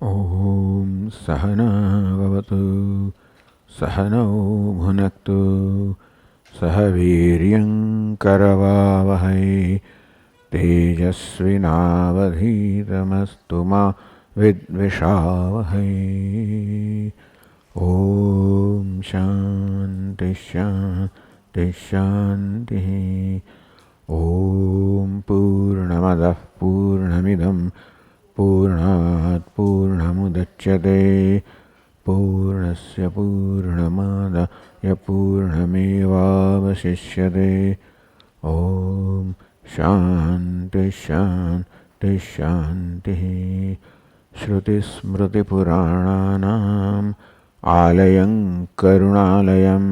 ॐ सहना भवतु सहनौ भुनक्तु सह वीर्यं करवावहै तेजस्विनावधीतमस्तु मा विद्विषावहै। ॐ शान्ति शान्ति शान्तिः। ॐ पूर्णमदः पूर्णमिदं पूर्णात् पूर्णमुदच्यते पूर्णस्य पूर्णमादाय पूर्णमेवावशिष्यते। ॐ शान्ति शान्ति शान्तिः। श्रुतिस्मृतिपुराणानाम् आलयं करुणालयं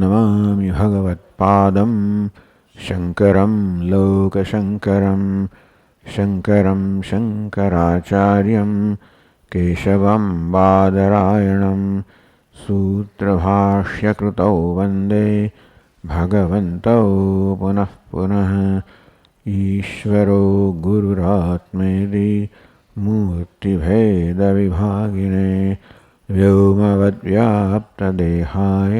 नमामि भगवत्पादं शङ्करं लोकशङ्करं। शङ्करं शङ्कराचार्यं केशवं बादरायणं सूत्रभाष्यकृतौ वन्दे भगवन्तौ पुनः पुनः। ईश्वरो गुरुरात्मेति मूर्तिभेदविभागिने व्योमवद्व्याप्तदेहाय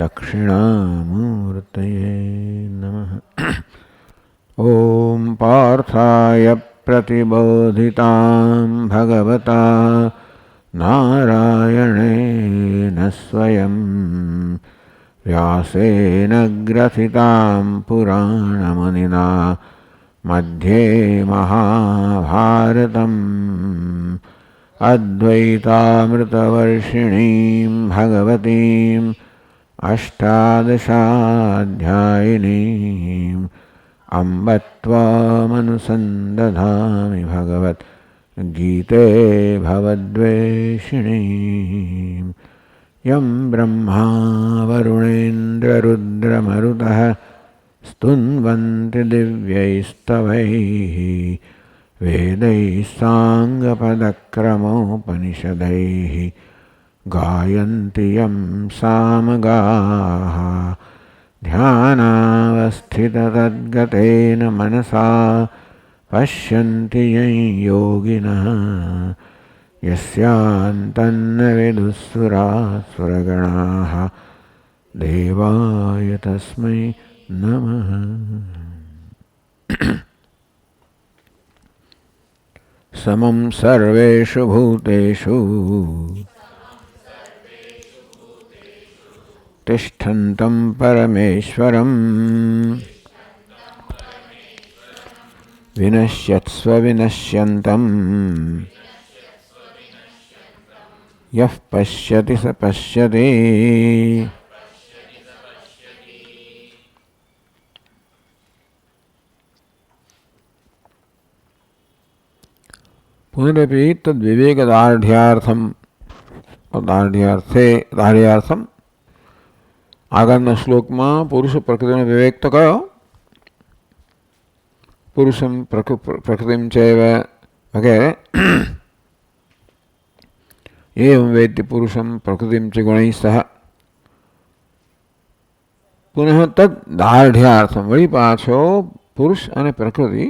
दक्षिणामूर्तये नमः। ॐ पार्थाय प्रतिबोधितां भगवता नारायणेन स्वयं व्यासेन ग्रथितां पुराणमुनिना मध्ये महाभारतम् अद्वैतामृतवर्षिणीं भगवतीम् अष्टादशाध्यायिनीम् अम्ब त्वामनुसन्दधामि भगवद्गीते भवद्वेषिणीम्। यं ब्रह्मा वरुणेन्द्ररुद्रमरुतः स्तुन्वन्ति दिव्यैस्तवैः वेदैः साङ्गपदक्रमोपनिषदैः गायन्ति यं सामगाः ध्यानावस्थिततद्गतेन मनसा पश्यन्ति यं योगिनः यस्यान्तन्न विदुःसुरासुरगणाः देवाय तस्मै नमः। समं सर्वेषु भूतेषु तिष्ठन्तं परमेश्वरं विनश्यत्स्व विनश्यन्तं यः पश्यति स पश्यति। पुनरपि तद्विवेकदार्ढ्यार्थं दार्ढ्यार्थम આગળના શ્લોકમાં પુરુષ પ્રકૃતિનો વિવેક તો કયો? પુરુષમ પ્રકૃતિમ ચૈવ વગેરે એવં વેત્તિ પુરુષમ પ્રકૃતિમ ચ ગુણૈः સહ પુનઃ તદ દાર્ઢ્યાર્થમ વળી પાછો પુરુષ અને પ્રકૃતિ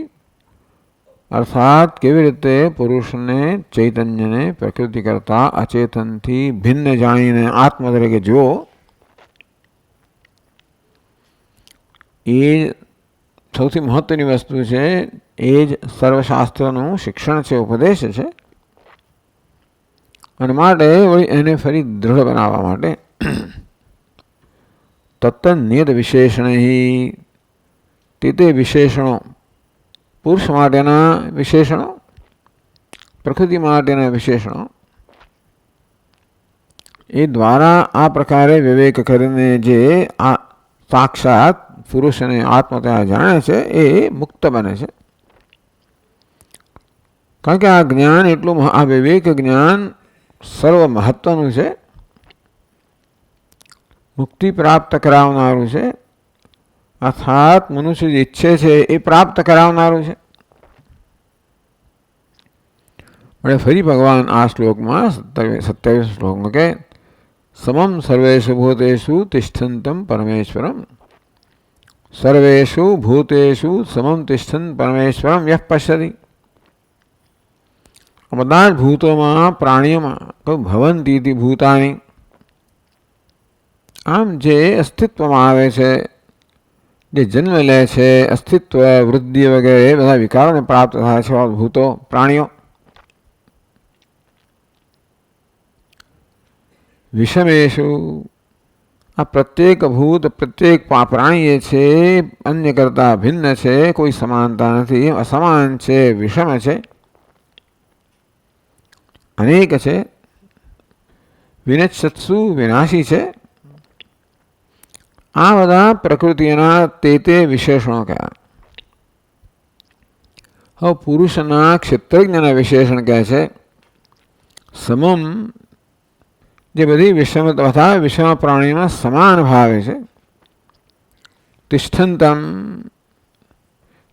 અર્થાત કેવી રીતે પુરુષને ચૈતન્યને પ્રકૃતિ કરતા અચેતનથી ભિન્ન જાણીને આત્મ તરીકે જુઓ એ સૌથી મહત્વની વસ્તુ છે. એ જ સર્વશાસ્ત્રનું શિક્ષણ છે, ઉપદેશ છે. અને માટે વળી એને ફરી દૃઢ બનાવવા માટે તત્તન્યદ વિશેષણ તે વિશેષણો પુરુષ માટેના વિશેષણો પ્રકૃતિ માટેના વિશેષણો એ દ્વારા આ પ્રકારે વિવેક કરીને જે આ સાક્ષાત પુરુષ અને આત્મતા જાણે છે એ મુક્ત બને છે. કારણ કે આ જ્ઞાન એટલું આ વિવેક જ્ઞાન સર્વ મહત્વનું છે, મુક્તિ પ્રાપ્ત કરાવનારું છે, અર્થાત મનુષ્ય જે ઈચ્છે છે એ પ્રાપ્ત કરાવનારું છે. એટલે ફરી ભગવાન આ શ્લોકમાં 27 શ્લોકમાં કે સમમ સર્વેષુ ભૂતેષુ તિષ્ઠન્તમ પરમેશ્વરમ સર્વેષુ ભૂતેષુ સમમ તિષ્ઠન પરમેશ્વરમ યઃ પશ્યતિ. બધા જ ભૂતોમાં, પ્રાણીઓમાં ભવંતી ઇતિ ભૂતાની, આમ જે અસ્તિત્વમાં આવે છે, જે જન્મ લે છે, અસ્તિત્વ, વૃદ્ધિ વગેરે બધા વિકારોને પ્રાપ્ત થાય છે ભૂતો, પ્રાણીઓ. વિષમેશુ, આ પ્રત્યેક ભૂત, પ્રત્યેક પ્રાણી એ છે અન્ય કરતાં ભિન્ન છે, કોઈ સમાનતા નથી, અસમાન છે, વિષમ છે, અનેક છે. વિનશ્યત્સુ, વિનાશી છે. આ બધા પ્રકૃતિના તે વિશેષણો કયા. હવે પુરુષના ક્ષેત્રજ્ઞના વિશેષણ કહે છે સમમ, જે બધી બધા વિષમ પ્રાણીમાં સમાન ભાવે છે. તિષ્ઠંતમ,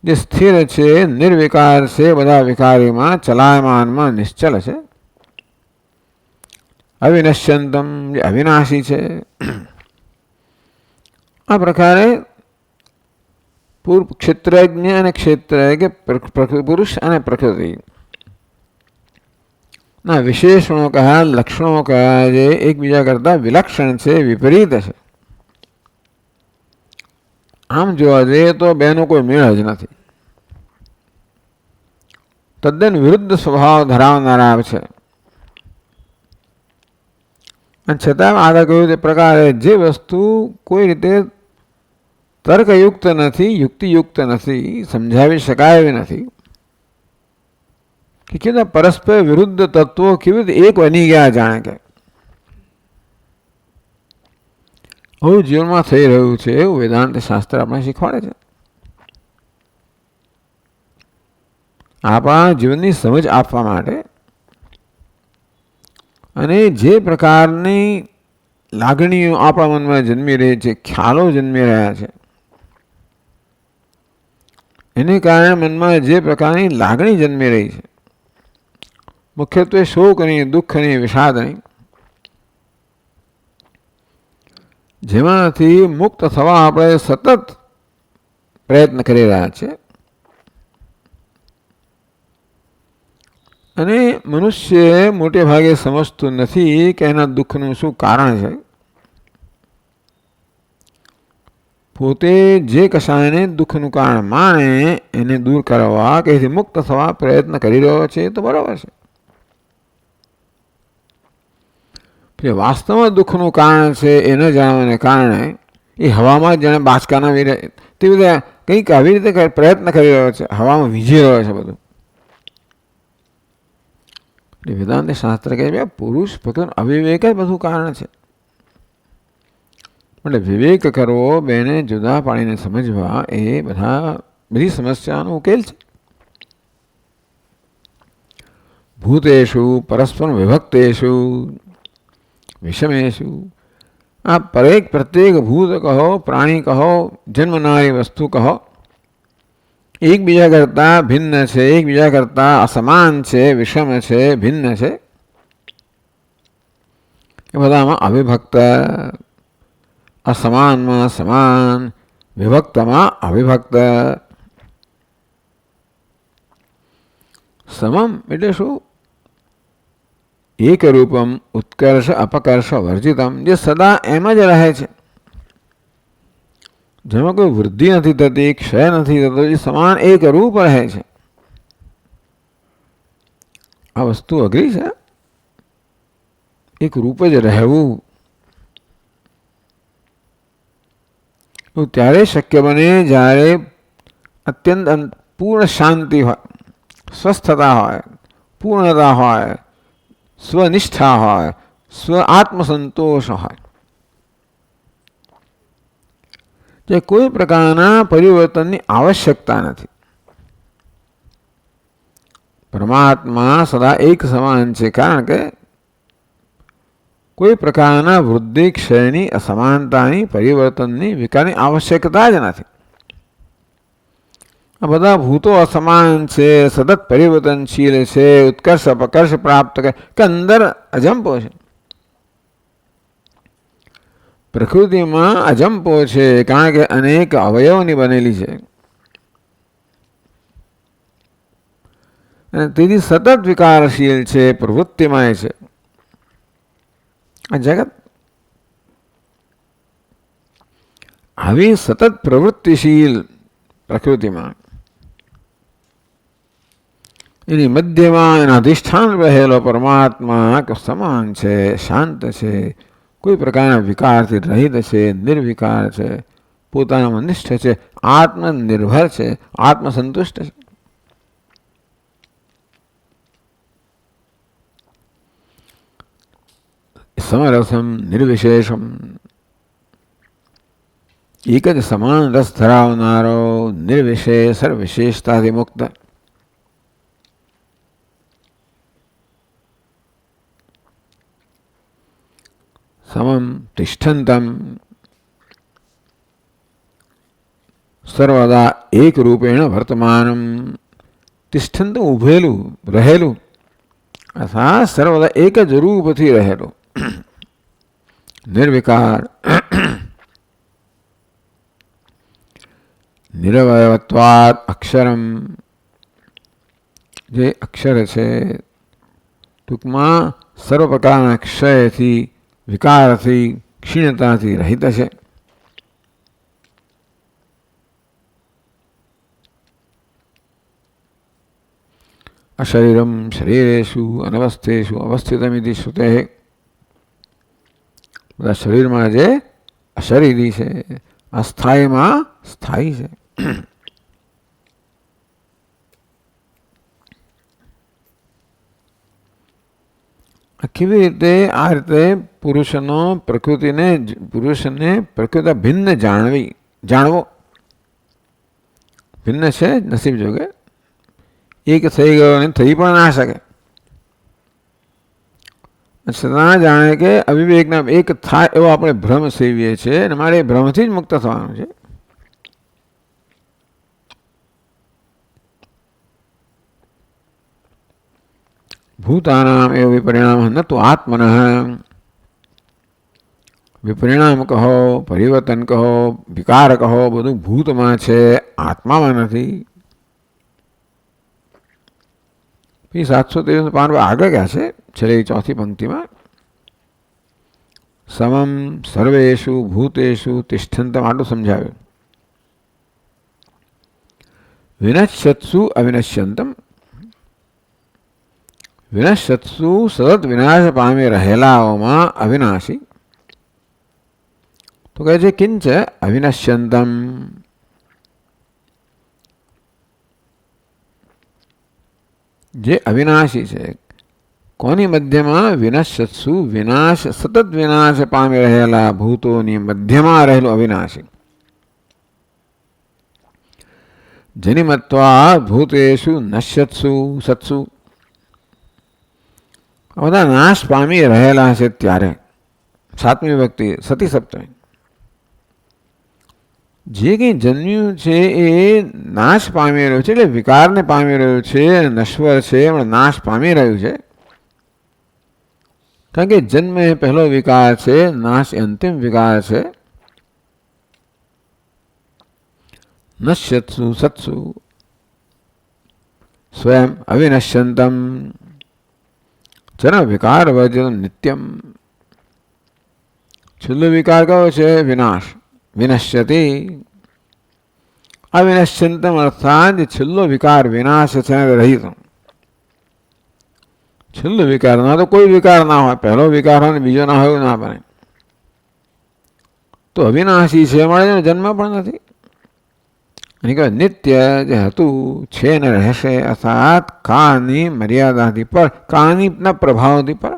જે સ્થિર છે, નિર્વિકાર છે, બધા વિકારીમાં, ચલાયમાનમાં નિશ્ચલ છે. અવિનશ્યંતમ, જે અવિનાશી છે. આ પ્રકારે ક્ષેત્રજ્ઞ અને ક્ષેત્ર કે પુરુષ અને પ્રકૃતિ ના વિશેષણો કયા, લક્ષણો કયા, જે એકબીજા કરતા વિલક્ષણ છે, વિપરીત છે. આમ જોવા જઈએ તો બેનો કોઈ મેળ જ નથી. તદ્દન વિરુદ્ધ સ્વભાવ ધરાવનારા છે. અને છતાં આગળ કહ્યું તે પ્રકારે જે વસ્તુ કોઈ રીતે તર્કયુક્ત નથી, યુક્તિયુક્ત નથી, સમજાવી શકાય એવી નથી, કે કેવા પરસ્પર વિરુદ્ધ તત્વો કેવી રીતે એક બની ગયા જાણે કે આવું જીવનમાં થઈ રહ્યું છે, એવું વેદાંત શાસ્ત્ર આપણે શીખવાડે છે. આપણા જીવનની સમજ આપવા માટે અને જે પ્રકારની લાગણીઓ આપણા મનમાં જન્મી રહી છે, ખ્યાલો જન્મી રહ્યા છે, એને કારણે મનમાં જે પ્રકારની લાગણી જન્મી રહી છે, મુખ્યત્વે શોકની, દુઃખની, વિષાદની, જેમાંથી મુક્ત થવા આપણે સતત પ્રયત્ન કરી રહ્યા છીએ. અને મનુષ્ય મોટે ભાગે સમજતું નથી કે એના દુઃખનું શું કારણ છે. પોતે જે કશાયને દુઃખનું કારણ માને એને દૂર કરવા કે એથી મુક્ત થવા પ્રયત્ન કરી રહ્યો છે, તો બરાબર છે. વાસ્તવમાં દુઃખનું કારણ છે એ ન જાણવાને કારણે એ હવામાં જાણે બાચકાના વીરે તે બધા કંઈક આવી રીતે પ્રયત્ન કરી રહ્યો છે, હવામાં વીજી રહ્યો છે બધું. વેદાંત શાસ્ત્ર કહે છે પુરુષ પ્રકૃતિ અવિવેક જ બધું કારણ છે. એટલે વિવેક કરવો, બેને જુદા પાડીને સમજવા એ બધી સમસ્યાનો ઉકેલ છે. ભૂતેષુ પરસ્પર વિભક્તેષુ વિષમેષુ, આ પ્રત્યેક ભૂત કહો, પ્રાણી કહો, જન્મનારી વસ્તુ કહો, એકબીજા કરતાં ભિન્ન છે, એકબીજા કરતાં અસમાન છે, વિષમ છે, ભિન્ન છે. એ બધામાં અવિભક્ત, અસમાનમાં સમાન, વિભક્તમાં અવિભક્ત. સમમ એટલે શું? એક રૂપમ ઉત્કર્ષ અપકર્ષ વર્જિતમ, જે સદા એમ જ રહે છે, જેમાં કોઈ વૃદ્ધિ નથી થતી, ક્ષય નથી થતો, એ સમાન એક રૂપ રહે છે. આ વસ્તુ અઘરી છે. એક રૂપ જ રહેવું ત્યારે શક્ય બને જ્યારે અત્યંત પૂર્ણ શાંતિ હોય, સ્વસ્થતા હોય, પૂર્ણતા હોય, સ્વનિષ્ઠા હોય, સ્વ આત્મસંતોષ હોય, જે કોઈ પ્રકારના પરિવર્તનની આવશ્યકતા નથી. પરમાત્મા સદા એક સમાન છે, કારણ કે કોઈ પ્રકારના વૃદ્ધિ, ક્ષયની, અસમાનતાની, પરિવર્તનની, વિકારની આવશ્યકતા જ નથી. આ બધા ભૂતો અસમાન છે, સતત પરિવર્તનશીલ છે, ઉત્કર્ષ અપકર્ષ પ્રાપ્ત કરે કે અંદર અજંપો છે. પ્રકૃતિમાં અજંપો છે, કારણ કે અનેક અવયવની બનેલી છે. અને તેથી સતત વિકારશીલ છે, પ્રવૃત્તિમય છે આ જગત. આવી સતત પ્રવૃત્તિશીલ પ્રકૃતિમાં એની મધ્યમાં એના અધિષ્ઠાન રહેલો પરમાત્મા સમાન છે, શાંત છે, કોઈ પ્રકારના વિકારથી રહિત છે, નિર્વિકાર છે, પોતાનામાં નિષ્ઠ છે, આત્મનિર્ભર છે, આત્મસંતુષ્ટ છે. સમરસમ નિર્વિશેષમ, એક જ સમાન રસ ધરાવનારો, નિર્વિશેષ સર્વવિશેષતાથી મુક્ત. સમમ તિષ્ઠંતમ, સર્વદા એક રૂપેણ વર્તમાનમ, તિષ્ઠંત ઉભેલું રહેલું અર્થાત સર્વદા એક જ રૂપથી રહેલું, નિર્વિકાર, નિરવયવત્વાદ અક્ષરમ, જે અક્ષર છે ટૂંકમાં સર્વ પ્રકારના ક્ષયથી, વિકારથી, ક્ષીણતાથી રહિત છે. અશરીરમ શરીરેષુ અનવસ્થેષુ અવસ્થિતમિતિ શ્રુતે, બધા શરીરમાં જે અશરીરી છે, અસ્થાયીમાં સ્થાયી છે. કેવી રીતે? આ રીતે પુરુષને પ્રકૃતિ ભિન્ન જાણવો. ભિન્ન છે નસીબ જોગે, એક થઈ ગયો ને થઈ પણ ના શકે, છતાં જાણે કે અવિવેકના એક થાય એવો આપણે ભ્રમ સેવીએ છીએ અને મારે એ ભ્રમથી જ મુક્ત થવાનું છે. ભૂતાનામ એવ વિપરિણામ ન તો આત્મન, વિપરિણામ કહો, પરિવર્તન કહો, વિકાર કહો, બધું ભૂતમાં છે, આત્મામાં નથી. 753 આગળ ગયા છે છેલ્લી ચોથી પંક્તિમાં, સમમ સર્વેષુ ભૂતેષુ તિષ્ઠંતમ આટલું સમજાવ્યું. વિનશ્યત્સુ અવિનશ્યંતમ, વિનશ્યત્સુ સતત વિનાશ પામી રહેલાઓમાં અવિનાશી. તો કહે છે કિંચ અવિનશ્યંતમ, જે અવિનાશી છે. કોની મધ્યમાં? વિનશ્યત્સુ, વિનાશ, સતત વિનાશ પામી રહેલા ભૂતોની મધ્યમાં રહેલું અવિનાશી. જનિમત્વા ભૂતેષુ નશ્યત્સુ સત્સુ, બધા નાશ પામી રહેલા છે ત્યારે. સાતમી વ્યક્તિ સતી સપ્તમી, જે કંઈ જન્મ્યું છે એ નાશ પામી રહ્યું છે, એટલે વિકારને પામી રહ્યું છે, નશ્વર છે, નાશ પામી રહ્યું છે. કારણ કે જન્મ એ પહેલો વિકાર છે, નાશ એ અંતિમ વિકાર છે. નશ્યત્સુ સત્સુ સ્વયં અવિનશ્યંતમ, જન્મ વિકાર વર્જિત નિત્યમ. છેલ્લો વિકાર કયો છે? વિનાશ. વિનશ્યતિ, અવિનશ્યંતમ અર્થાત છેલ્લો વિકાર વિનાશ છે રહિત. છેલ્લો વિકાર ના તો કોઈ વિકાર ના હોય, પહેલો વિકાર હોય ને બીજો ના હોય ના બને. તો અવિનાશી છે, મળે જન્મ પણ નથી. અને કહેવાય નિત્ય જે હતું છે ને રહેશે, અર્થાત કાળની મર્યાદાથી પર, કાળના પ્રભાવથી પર.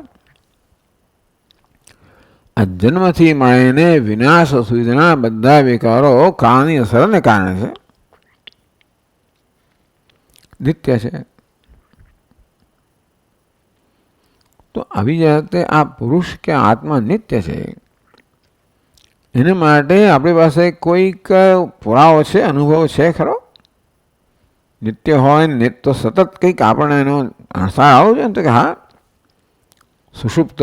આ જન્મથી મળીને વિનાશ સુધીના બધા વિકારો કાળની અસરને કારણે છે, નિત્ય છે. તો આવી જાતે આ પુરુષ કે આત્મા નિત્ય છે. એને માટે આપણી પાસે કોઈક પુરાવો છે, અનુભવ છે ખરો? નિત્ય હોય ને તો સતત કંઈક આપણને એનો અણસાર આવો જોઈએ ને, તો કે હા સુષુપ્ત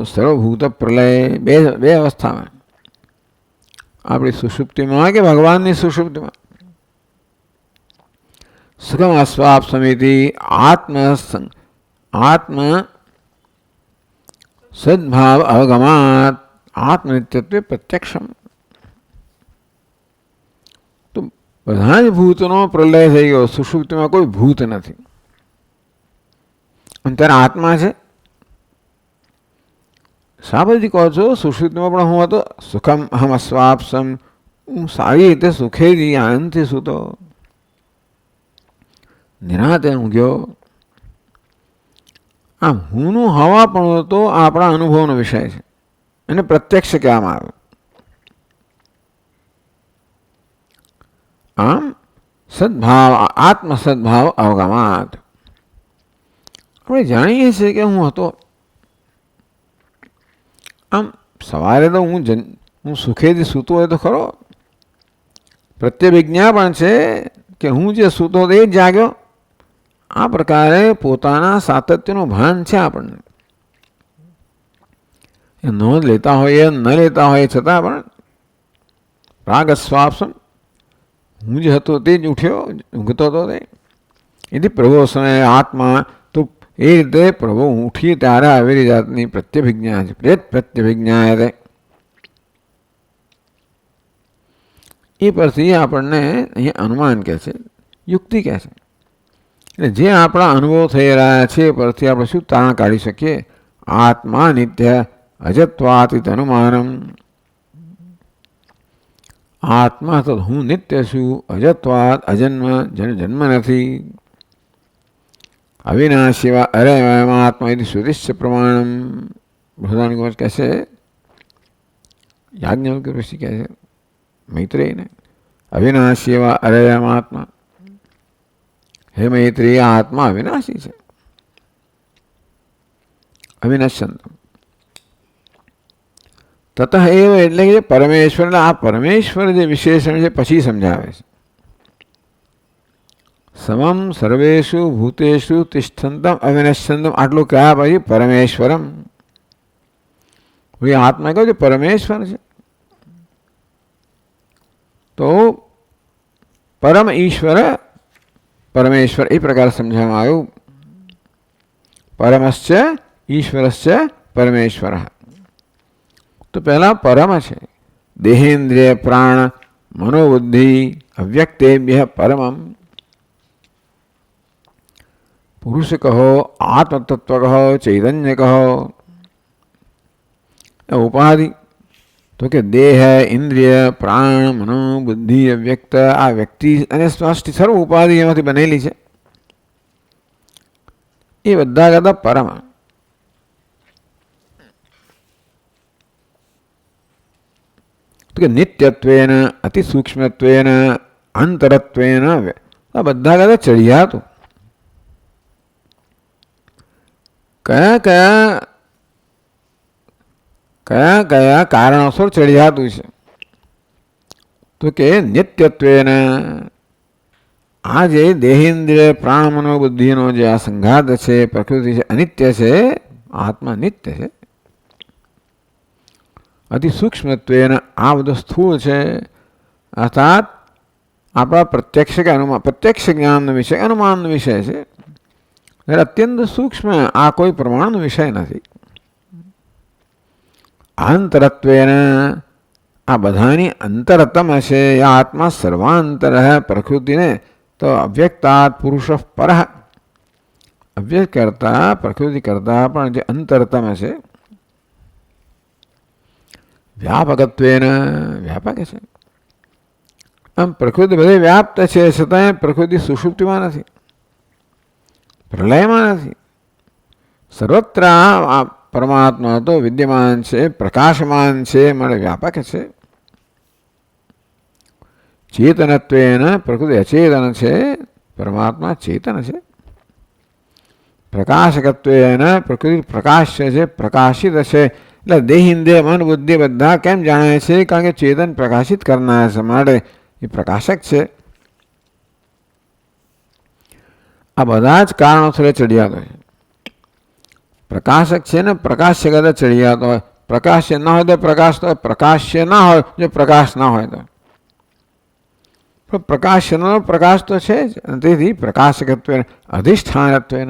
સર્વભૂત પ્રલય, બે અવસ્થામાં, આપણી સુષુપ્તિમાં કે ભગવાનની સુષુપ્તિમાં. સુખમ અસ્વાપ સમિતિ આત્મ સદભાવ અવગમાત આત્મનિત્યત્વે પ્રત્યક્ષમ. તો બધા જ ભૂતનો પ્રલય થઈ ગયો, સુષુપ્તિમાં કોઈ ભૂત નથી. અને ત્યારે આત્મા છે. શા પછી કહો છો સુષુપ્તિમાં પણ હું હતો? સુખમ અહમ અસ્વાપસમ, હું સારી રીતે સુખેથી આનંદથી સૂતો, નિરાતે ઊંઘ્યો. આ હુંનું હવા પણ તો આપણા અનુભવનો વિષય છે, એને પ્રત્યક્ષ કહેવામાં આવે. આમ સદભાવ આત્મ સદભાવ અવગમાત. આપણે જાણીએ છીએ કે હું હતો. આમ સવારે તો હું સુખેથી સૂતો હોય તો ખરો, પ્રત્યભિજ્ઞા પણ છે કે હું જે સૂતો હતો એ જ જાગ્યો. આ પ્રકારે પોતાના સાતત્યનું ભાન છે આપણને. એ નોંધ લેતા હોઈએ ન લેતા હોઈએ છતાં પણ રાગ સ્વાપસમ, હું જે હતો તે જ ઉઠ્યો, ઊંઘતો હતો તે. એથી પ્રભુ સમયે આત્મા તો એ રીતે પ્રભુ ઉઠી ત્યારે આવેલી જાતની પ્રત્યભિજ્ઞા છે, પ્રેત પ્રત્યભિજ્ઞા એ. એ પરથી આપણને અહીંયા અનુમાન કહે છે, યુક્તિ કહે છે. એટલે જે આપણા અનુભવ થઈ રહ્યા છે એ પરથી આપણે શું તારણ કાઢી શકીએ? આત્મા નિત્ય અજત્વાતીત અનુમાનમ. આત્મા તો હું નિત્ય છું, અજત્વાત અજન્મ, જેનો જન્મ નથી. અવિનાશી અરે આત્મા એથી સ્વદિશ્ય પ્રમાણમ. બૃહદારણ્યક કહે છે, યાજ્ઞવલ્ક્ય ઋષિ કહે છે મૈત્રેયને, અવિનાશી એવા અરયમ આત્મા. હે મૈત્રેય, આત્મા અવિનાશી છે, અવિનશ્યંતમ. તતઃ એવ એટલે કે પરમેશ્વર, એટલે આ પરમેશ્વર જે વિશેષણ છે પછી સમજાવે છે. સમમ સર્વેષુ ભૂતેષુ તિષ્ઠંતમ અવિનશ્યંતમ, આટલું કયા પછી પરમેશ્વરમ. એ આત્મા કહ્યું છે પરમેશ્વર છે. તો પરમ ઈશ્વર પરમેશ્વર એ પ્રકારે સમજાવવામાં આવ્યું. પરમશ્ચ ઈશ્વરશ્ચ પરમેશ્વર. તો પહેલા પરમ છે, દેહેન્દ્રિય પ્રાણ મનોબુદ્ધિ અવ્યક્તેભ્ય પરમમ. પુરુષ કહો, આત્મતત્વ કહો, ચૈતન્ય કહો, ઉપાધિ તો કે દેહ, ઇન્દ્રિય, પ્રાણ, મનો, બુદ્ધિ, અવ્યક્ત, આ વ્યક્તિ અને સ્પષ્ટ સર્વ ઉપાધિ એમાંથી બનેલી છે. એ બધા કરતા પરમ. તો કે નિત્યત્વેન, અતિ સૂક્ષ્મત્વેન, અંતરત્વેન, આ બધા કરતા ચડિયાતું. કયા કયા કારણોસર ચડિયાતું છે? તો કે નિત્યત્વેન, આ જે દેહેન્દ્રિય પ્રાણ મનો બુદ્ધિનો જે આ સંઘાત છે, પ્રકૃતિ છે, અનિત્ય છે, આત્મા નિત્ય છે. અતિ સૂક્ષ્મત્વેન, આ બધો સ્થૂળ છે, અર્થાત આપણા પ્રત્યક્ષ કે અનુમાન, પ્રત્યક્ષ જ્ઞાનનો વિષય, અનુમાનનો વિષય છે. અત્યંત સૂક્ષ્મ, આ કોઈ પ્રમાણનો વિષય નથી. અંતરત્વેન, આ બધાની અંતરતમ હશે. આત્મા સર્વાંતર પ્રકૃતિને તો અવ્યક્તાત પુરુષ પર, અવ્યક્ત કરતા પ્રકૃતિ કરતા પણ જે અંતરતમ હશે. વ્યાપકત્વેન, વ્યાપક છે. આમ પ્રકૃતિ બધે વ્યાપ્ત છે, છતાં પ્રકૃતિ સુષુપ્તિમાં નથી, પ્રલયમાં નથી. સર્વત્ર પરમાત્મા તો વિદ્યમાન છે, પ્રકાશમાન છે, માટે વ્યાપક છે. ચેતનત્વેન, પ્રકૃતિ અચેતન છે, પરમાત્મા ચેતન છે. પ્રકાશકત્વેન, પ્રકૃતિ પ્રકાશ્ય છે, પ્રકાશિત છે. એટલે દેહિન્દ્રિય મન બુદ્ધિ બધા કેમ જાણે છે? કારણ કે ચેતન પ્રકાશિત કરનાર છે, માટે એ પ્રકાશક છે. આ બધા જ કારણોસર ચડિયાતો છે. પ્રકાશક છે ને પ્રકાશ્ય કરતા ચડિયાતો હોય. પ્રકાશ્ય ના હોય તો પ્રકાશ તો પ્રકાશ્ય ના હોય, જો પ્રકાશ ના હોય તો પણ પ્રકાશનો પ્રકાશ તો છે જ, તેથી પ્રકાશકત્વ અધિષ્ઠાનત્વેન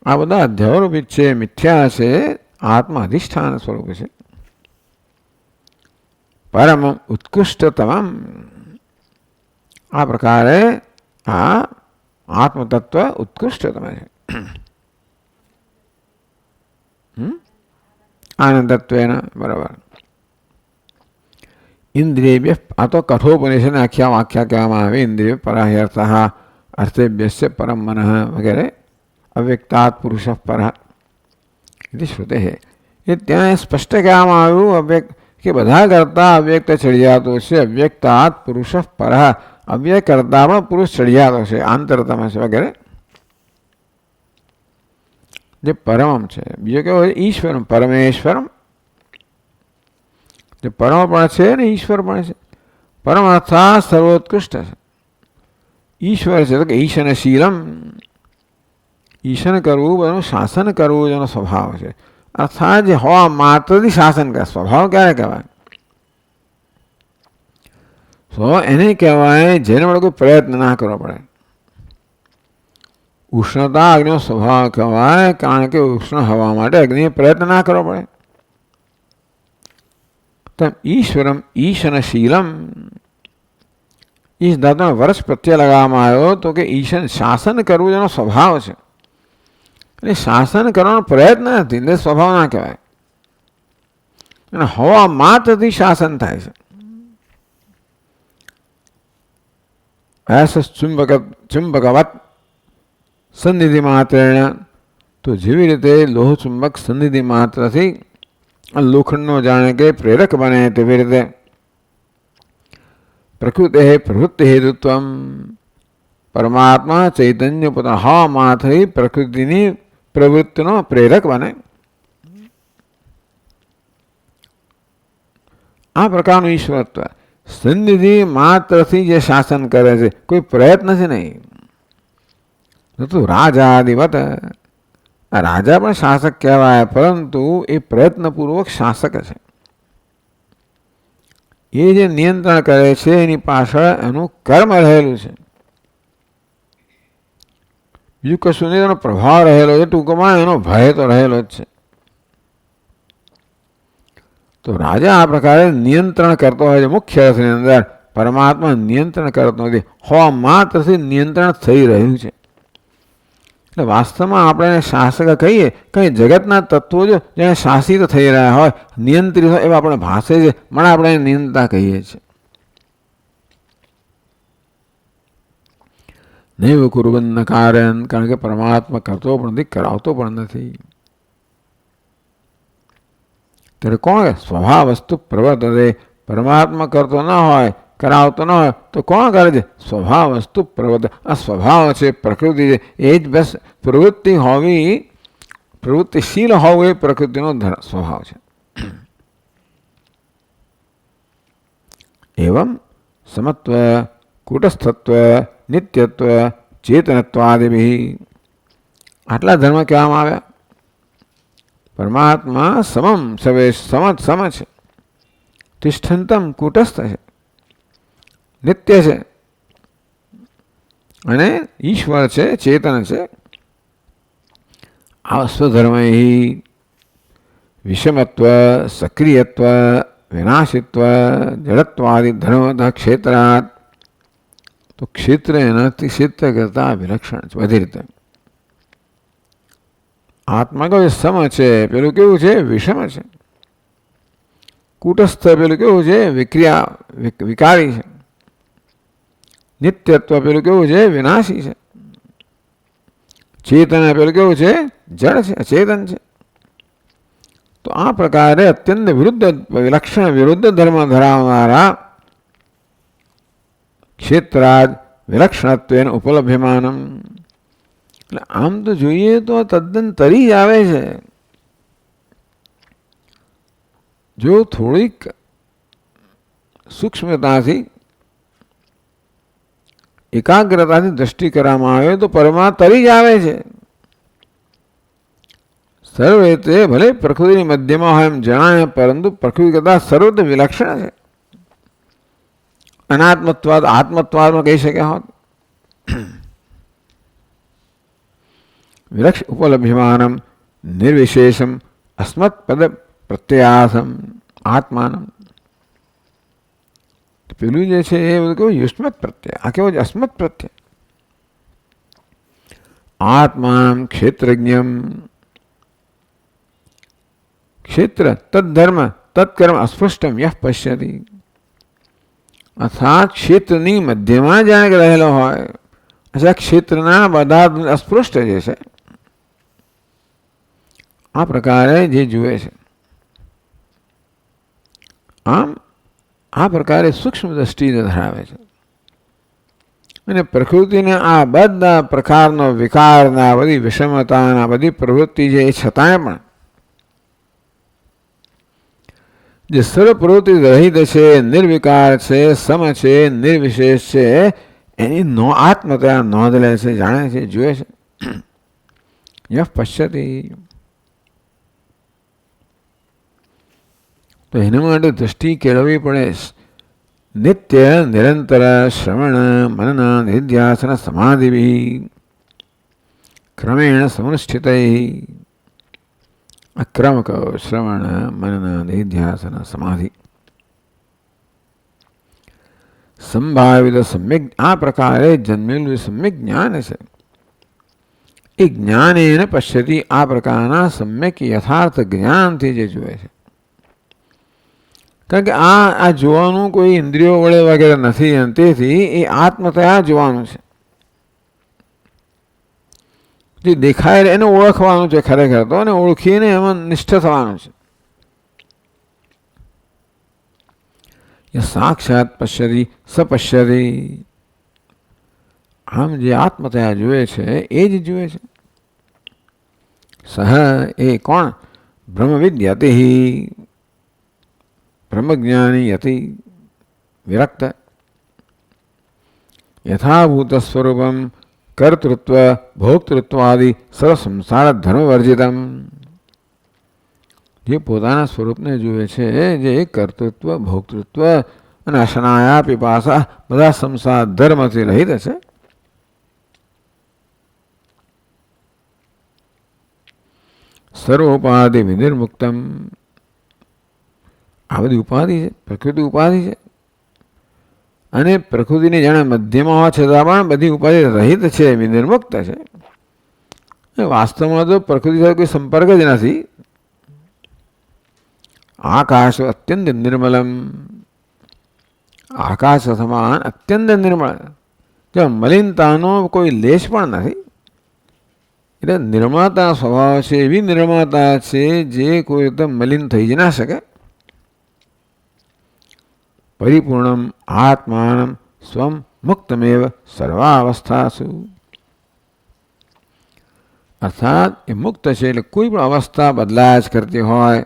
આ બધા અધ્યારોપિત છે, મિથ્યા છે, આત્મા અધિષ્ઠાન સ્વરૂપ છે. પરમ ઉત્કૃષ્ટતમ આ પ્રકારે આ આત્મતત્વ ઉત્કૃષ્ટતમ છે. આનંદત્વેન બરાબર. ઇન્દ્રિય આ તો કઠોપનિષદ આખ્યા વાખ્યા કહેવામાં આવે. ઇન્દ્રિય પરાહ્યર્થ અર્થેભ્યસ્ય પરમ મનઃ વગેરે અવ્યક્તાત પુરુષ પર એ શ્રુતે છે. એ ત્યાં સ્પષ્ટ કહેવામાં આવ્યું અવ્યક્ત કે બધા કરતા અવ્યક્ત ચડિયાતો છે. અવ્યક્તાત પુરુષ પર અવ્યય કરતા પણ પુરુષ ચડિયાતો છે, આંતરતમ છે વગેરે. જે પરમમ છે, બીજો કેવો છે ઈશ્વરમ, પરમેશ્વરમ. જે પરમ પણ છે ને ઈશ્વર પણ છે. પરમ અર્થાત સર્વોત્કૃષ્ટ છે. ઈશ્વર છે તો કે ઈશનશીલમ, ઈશન કરવું, બધું શાસન કરવું જેનો સ્વભાવ છે. અર્થાત જે હોવા માત્રથી શાસન કરે, સ્વભાવ ક્યારે કહેવાય? સ્વભાવ એને કહેવાય જેને વડે કોઈ પ્રયત્ન ના કરવો પડે. ઉષ્ણતા અગ્નિનો સ્વભાવ કહેવાય, કારણ કે ઉષ્ણ હવા માટે અગ્નિએ પ્રયત્ન ના કરવો પડે. તેમ ઈશ્વરમ ઈશનશીલમ, ઈશ ધાતુનો વર્ષ પ્રત્યે લગાવવામાં આવ્યો તો કે ઈશન શાસન કરવું જેનો સ્વભાવ છે. એટલે શાસન કરવાનો પ્રયત્ન નથી, એટલે સ્વભાવ ના કહેવાય. અને હવા માત્રથી શાસન થાય છે. ચુંબકવત સન્નિધિ માત્રેણ, તો જેવી રીતે લોહ ચુંબક સન્નિધિ માત્રથી લોખંડનો જાણે કે પ્રેરક બને, તેવી રીતે પ્રકૃતિ પ્રવૃત્તિ હેતુત્વ પરમાત્મા ચૈતન્ય પોતાના હવા માત્રથી પ્રકૃતિની પ્રવૃત્તિનો પ્રેરક બને. આ પ્રકારનું ઈશ્વરત્વ સન્નિધિ માત્રથી જે શાસન કરે છે, કોઈ પ્રયત્ન છે નહીં. તો રાજાદિવત, રાજા પણ શાસક કહેવાય, પરંતુ એ પ્રયત્નપૂર્વક શાસક છે. એ જે નિયંત્રણ કરે છે એની પાછળ એનું કર્મ રહેલું છે, બીજું કશું નહીં. એનો પ્રભાવ રહેલો છે, ટૂંકમાં એનો ભય તો રહેલો જ છે. તો રાજા આ પ્રકારે નિયંત્રણ કરતો હોય છે. મુખ્ય અર્થની અંદર પરમાત્મા નિયંત્રણ કરતો નથી, હોવા માત્રથી નિયંત્રણ થઈ રહ્યું છે. એટલે વાસ્તવમાં આપણે એને શાસક કહીએ, કંઈ જગતના તત્વો જો જેને શાસિત થઈ રહ્યા હોય, નિયંત્રિત હોય એવા આપણે ભાષે છે, મને આપણે એને નિયંતા કહીએ છીએ. નૈવ કુર્વન્ન કારયન, કારણ કે પરમાત્મા કરતો પણ નથી, કરાવતો પણ નથી. ત્યારે કોણ સ્વભાવ વસ્તુ પ્રવર્તતે, પરમાત્મા કરતો ન હોય, કરાવતો ન હોય તો કોણ કરે છે? સ્વભાવ વસ્તુ પ્રવૃત્તિ. આ સ્વભાવ છે, પ્રકૃતિ છે, એ જ બસ પ્રવૃત્તિ હોવી, પ્રવૃત્તિશીલ હોવું એ પ્રકૃતિનો સ્વભાવ છે. એવમ સમત્વ કૂટસ્થત્વ નિત્યત્વ ચેતનત્વાદિભિ, આટલા ધર્મ કહેવામાં આવ્યા. પરમાત્મા સમમ સવે સમ છે, તિષ્ઠંતમ કૂટસ્થ છે, નિત્ય છે, અને ઈશ્વર છે, ચેતન છે. આ સ્વધર્મ વિષમત્વ સક્રિયત્વ વિનાશિત્વ જડત્વાદિ ધર્મ ક્ષેત્રાત, તો ક્ષેત્ર એનાથી ક્ષેત્ર કરતા વિલક્ષણ છે બધી રીતે. આત્મા કહ્યું સમ છે, પેલું કેવું છે? વિષમ છે. કૂટસ્થ પેલું કેવું છે? વિકારી છે. નિત્યત્વ પેલું કેવું છે? વિનાશી છે. ચેતન પેલું કેવું છે? જડ છે, અચેતન છે. તો આ પ્રકારે અત્યંત વિરુદ્ધ વિલક્ષણ વિરુદ્ધ ધર્મ ધરાવનારા ક્ષેત્રાદ વિલક્ષણત્વેન ઉપલભ્યમાનમ. એટલે આમ તો જોઈએ તો તદ્દન તરી જ આવે છે. જો થોડીક સૂક્ષ્મતાથી એકાગ્રતાથી દ્રષ્ટિ કરવામાં આવે તો પરમાત્મા તરી જ આવે છે. સર્વે તે ભલે પ્રકૃતિની મધ્યમાં હોય એમ જણાય, પરંતુ પ્રકૃતિ કરતાં સર્વત્ર વિલક્ષણ છે. અનાત્મત્વાદ આત્મત્વાદમાં કહી શક્યા હોત. વિલક્ષ ઉપલભ્યમાનમ નિર્વિશેષમ અસ્મત પદ પ્રત્યાસમ આત્માનમ. પેલું જે છે એ બધું કેવું યુષ્મત પ્રત્યય, આ કેવો અસ્મત પ્રત્યય. આત્માનમ ક્ષેત્રજ્ઞમ, ક્ષેત્ર તદ્ધર્મ તત્કર્મ અસ્પૃષ્ટમ યહ પશ્યતિ. અર્થાત ક્ષેત્રની મધ્યમાં જાણે રહેલો હોય, અચ્છા ક્ષેત્રના બધા અસ્પૃષ્ટ જે છે આ પ્રકારે જે જુએ છે, આમ આ પ્રકારે સૂક્ષ્મ દ્રષ્ટિ ધરાવે છે. અને પ્રકૃતિને આ બધા પ્રકારનો વિકારના, બધી વિષમતાના, બધી પ્રવૃત્તિ છે એ છતાંય પણ જે સર્વ પ્રવૃત્તિ રહિત છે, નિર્વિકાર છે, સમ છે, નિર્વિશેષ છે, એની આત્મતા નોંધ લે છે, જાણે છે, જુએ છે. યહ પશ્યતિ. તો એના માટે દ્રષ્ટિ કેળવવી પડે. નિત્ય નિરંતર શ્રવણ મનન નિધ્યાસન સમાધિ ક્રમેણ સમનુષ્ઠિત. અક્રમક શ્રવણ મનન નિધ્યાસન સમાધિ સંભાવિત સમ્યક, આ પ્રકારે જન્મેલું સમ્યક જ્ઞાન છે. એ જ્ઞાનેન પશ્યતિ, આ પ્રકારના સમ્યક યથાર્થ જ્ઞાનથી જે જુએ છે. કારણ કે આ જોવાનું કોઈ ઇન્દ્રિયો વડે વગેરે નથી, અને તેથી એ આત્મતયા જોવાનું છે. જે દેખાય એને ઓળખવાનું છે ખરેખર તો, અને ઓળખીને એમાં નિષ્ઠ થવાનું છે. સાક્ષાત પશ્યતિ સપશ્યતિ. આમ જે આત્મતયા જુએ છે એ જ જુએ છે. સહ એ કોણ? બ્રહ્મવિદ્યતિ, બ્રહ્મજ્ઞાની યતિ વિરક્ત. યથાભૂત સ્વરૂપમ કર્તૃત્વ ભોક્તૃત્વાદિ સર્વ સંસાર ધર્મવર્જિતમ. જે પોતાના સ્વરૂપને જુએ છે, જે કર્તૃત્વ ભોક્તૃત્વ અને અશનાયા પીપાસા બધા સંસાર ધર્મથી રહિત છે. સર્વોપાધિ વિનિર્મુક્તમ. આ બધી ઉપાધિ છે, પ્રકૃતિ ઉપાધિ છે, અને પ્રકૃતિની જાણે મધ્યમાં હોવા છતાં પણ બધી ઉપાધિ રહિત છે, વિનિર્મુક્ત છે. વાસ્તવમાં તો પ્રકૃતિ સાથે કોઈ સંપર્ક જ નથી. આકાશ અત્યંત નિર્મલમ. આકાશ સમાન અત્યંત નિર્મળ, જો મલિનતાનો કોઈ લેશ પણ નથી. એટલે નિર્મળતા સ્વભાવ છે, એવી નિર્મળતા છે જે કોઈ રીતે મલિન થઈ જ ના શકે. પરિપૂર્ણમ આત્માનમ સ્વમ મુક્તમેવ સર્વાવસ્થાસુ. અર્થાત એ મુક્ત છે, એટલે કોઈ પણ અવસ્થા બદલાયા જ કરતી હોય.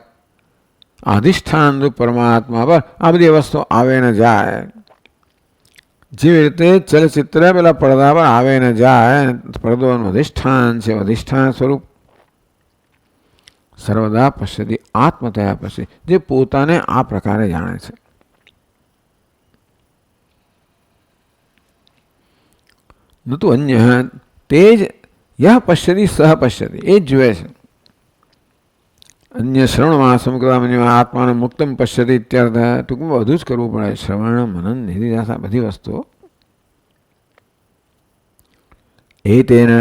અધિષ્ઠાન રૂપ પરમાત્મા પર આ બધી વસ્તુ આવે ને જાય. જેવી રીતે ચલચિત્ર પેલા પડદા પર આવે ને જાય, પડદોનું અધિષ્ઠાન છે, અધિષ્ઠાન સ્વરૂપ સર્વદા પશ્યતિ આત્મતયા પશ્ય, જે પોતાને આ પ્રકારે જાણે છે. નતું અન્ય, તે જ યહ પશ્યતિ સહ પશ્યતિ, એ જ જુએ છે. અન્ય શ્રવણમાં સમગ્ર આત્માને મુક્તમ પશ્યતિ ઇત્યર્થ. ટૂંકમાં બધું જ કરવું પડે. શ્રવણ મનન નિધિધ્યાસન બધી વસ્તુઓ. એતેન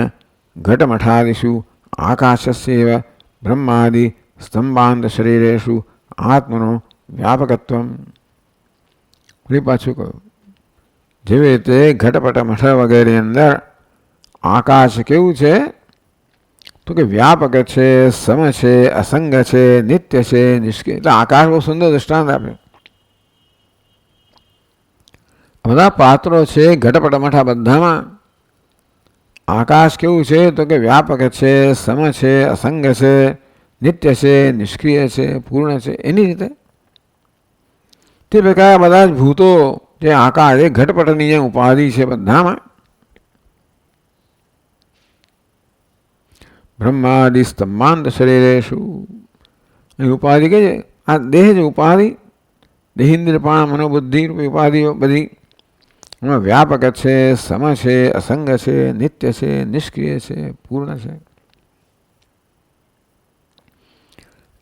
ઘટમઠાદિષુ આકાશસ્યૈવ બ્રહ્માદિ સ્તંભાંત શરીરેષુ આત્મનો વ્યાપકત્વમ. ફરી પાછું કહ્યું, જેવી રીતે ઘટપટ મઠ વગેરે અંદર આકાશ કેવું છે તો કે વ્યાપક છે, સમ છે, અસંગ છે, નિત્ય છે, નિષ્ક્રિય. એટલે આકાશ બહુ સુંદર દૃષ્ટાંત આપ્યું. બધા પાત્રો છે ઘટપટ મઠા બધામાં આકાશ કેવું છે તો કે વ્યાપક છે, સમ છે, અસંગ છે, નિત્ય છે, નિષ્ક્રિય છે, પૂર્ણ છે. એની રીતે તે પ્રકારે બધા જ ભૂતો જે આકાશ એ ઘટપટની જે ઉપાધિ છે બધામાં. બ્રહ્માદિ સ્તંભાંત શરીરેષુ, એ ઉપાધિ કે છે આ દેહ જ ઉપાધિ, દેહિન્દ્ર પ્રાણ મનોબુદ્ધિ રૂપી ઉપાધિઓ બધી એમાં વ્યાપક છે, સમ છે, અસંગ છે, નિત્ય છે, નિષ્ક્રિય છે, પૂર્ણ છે.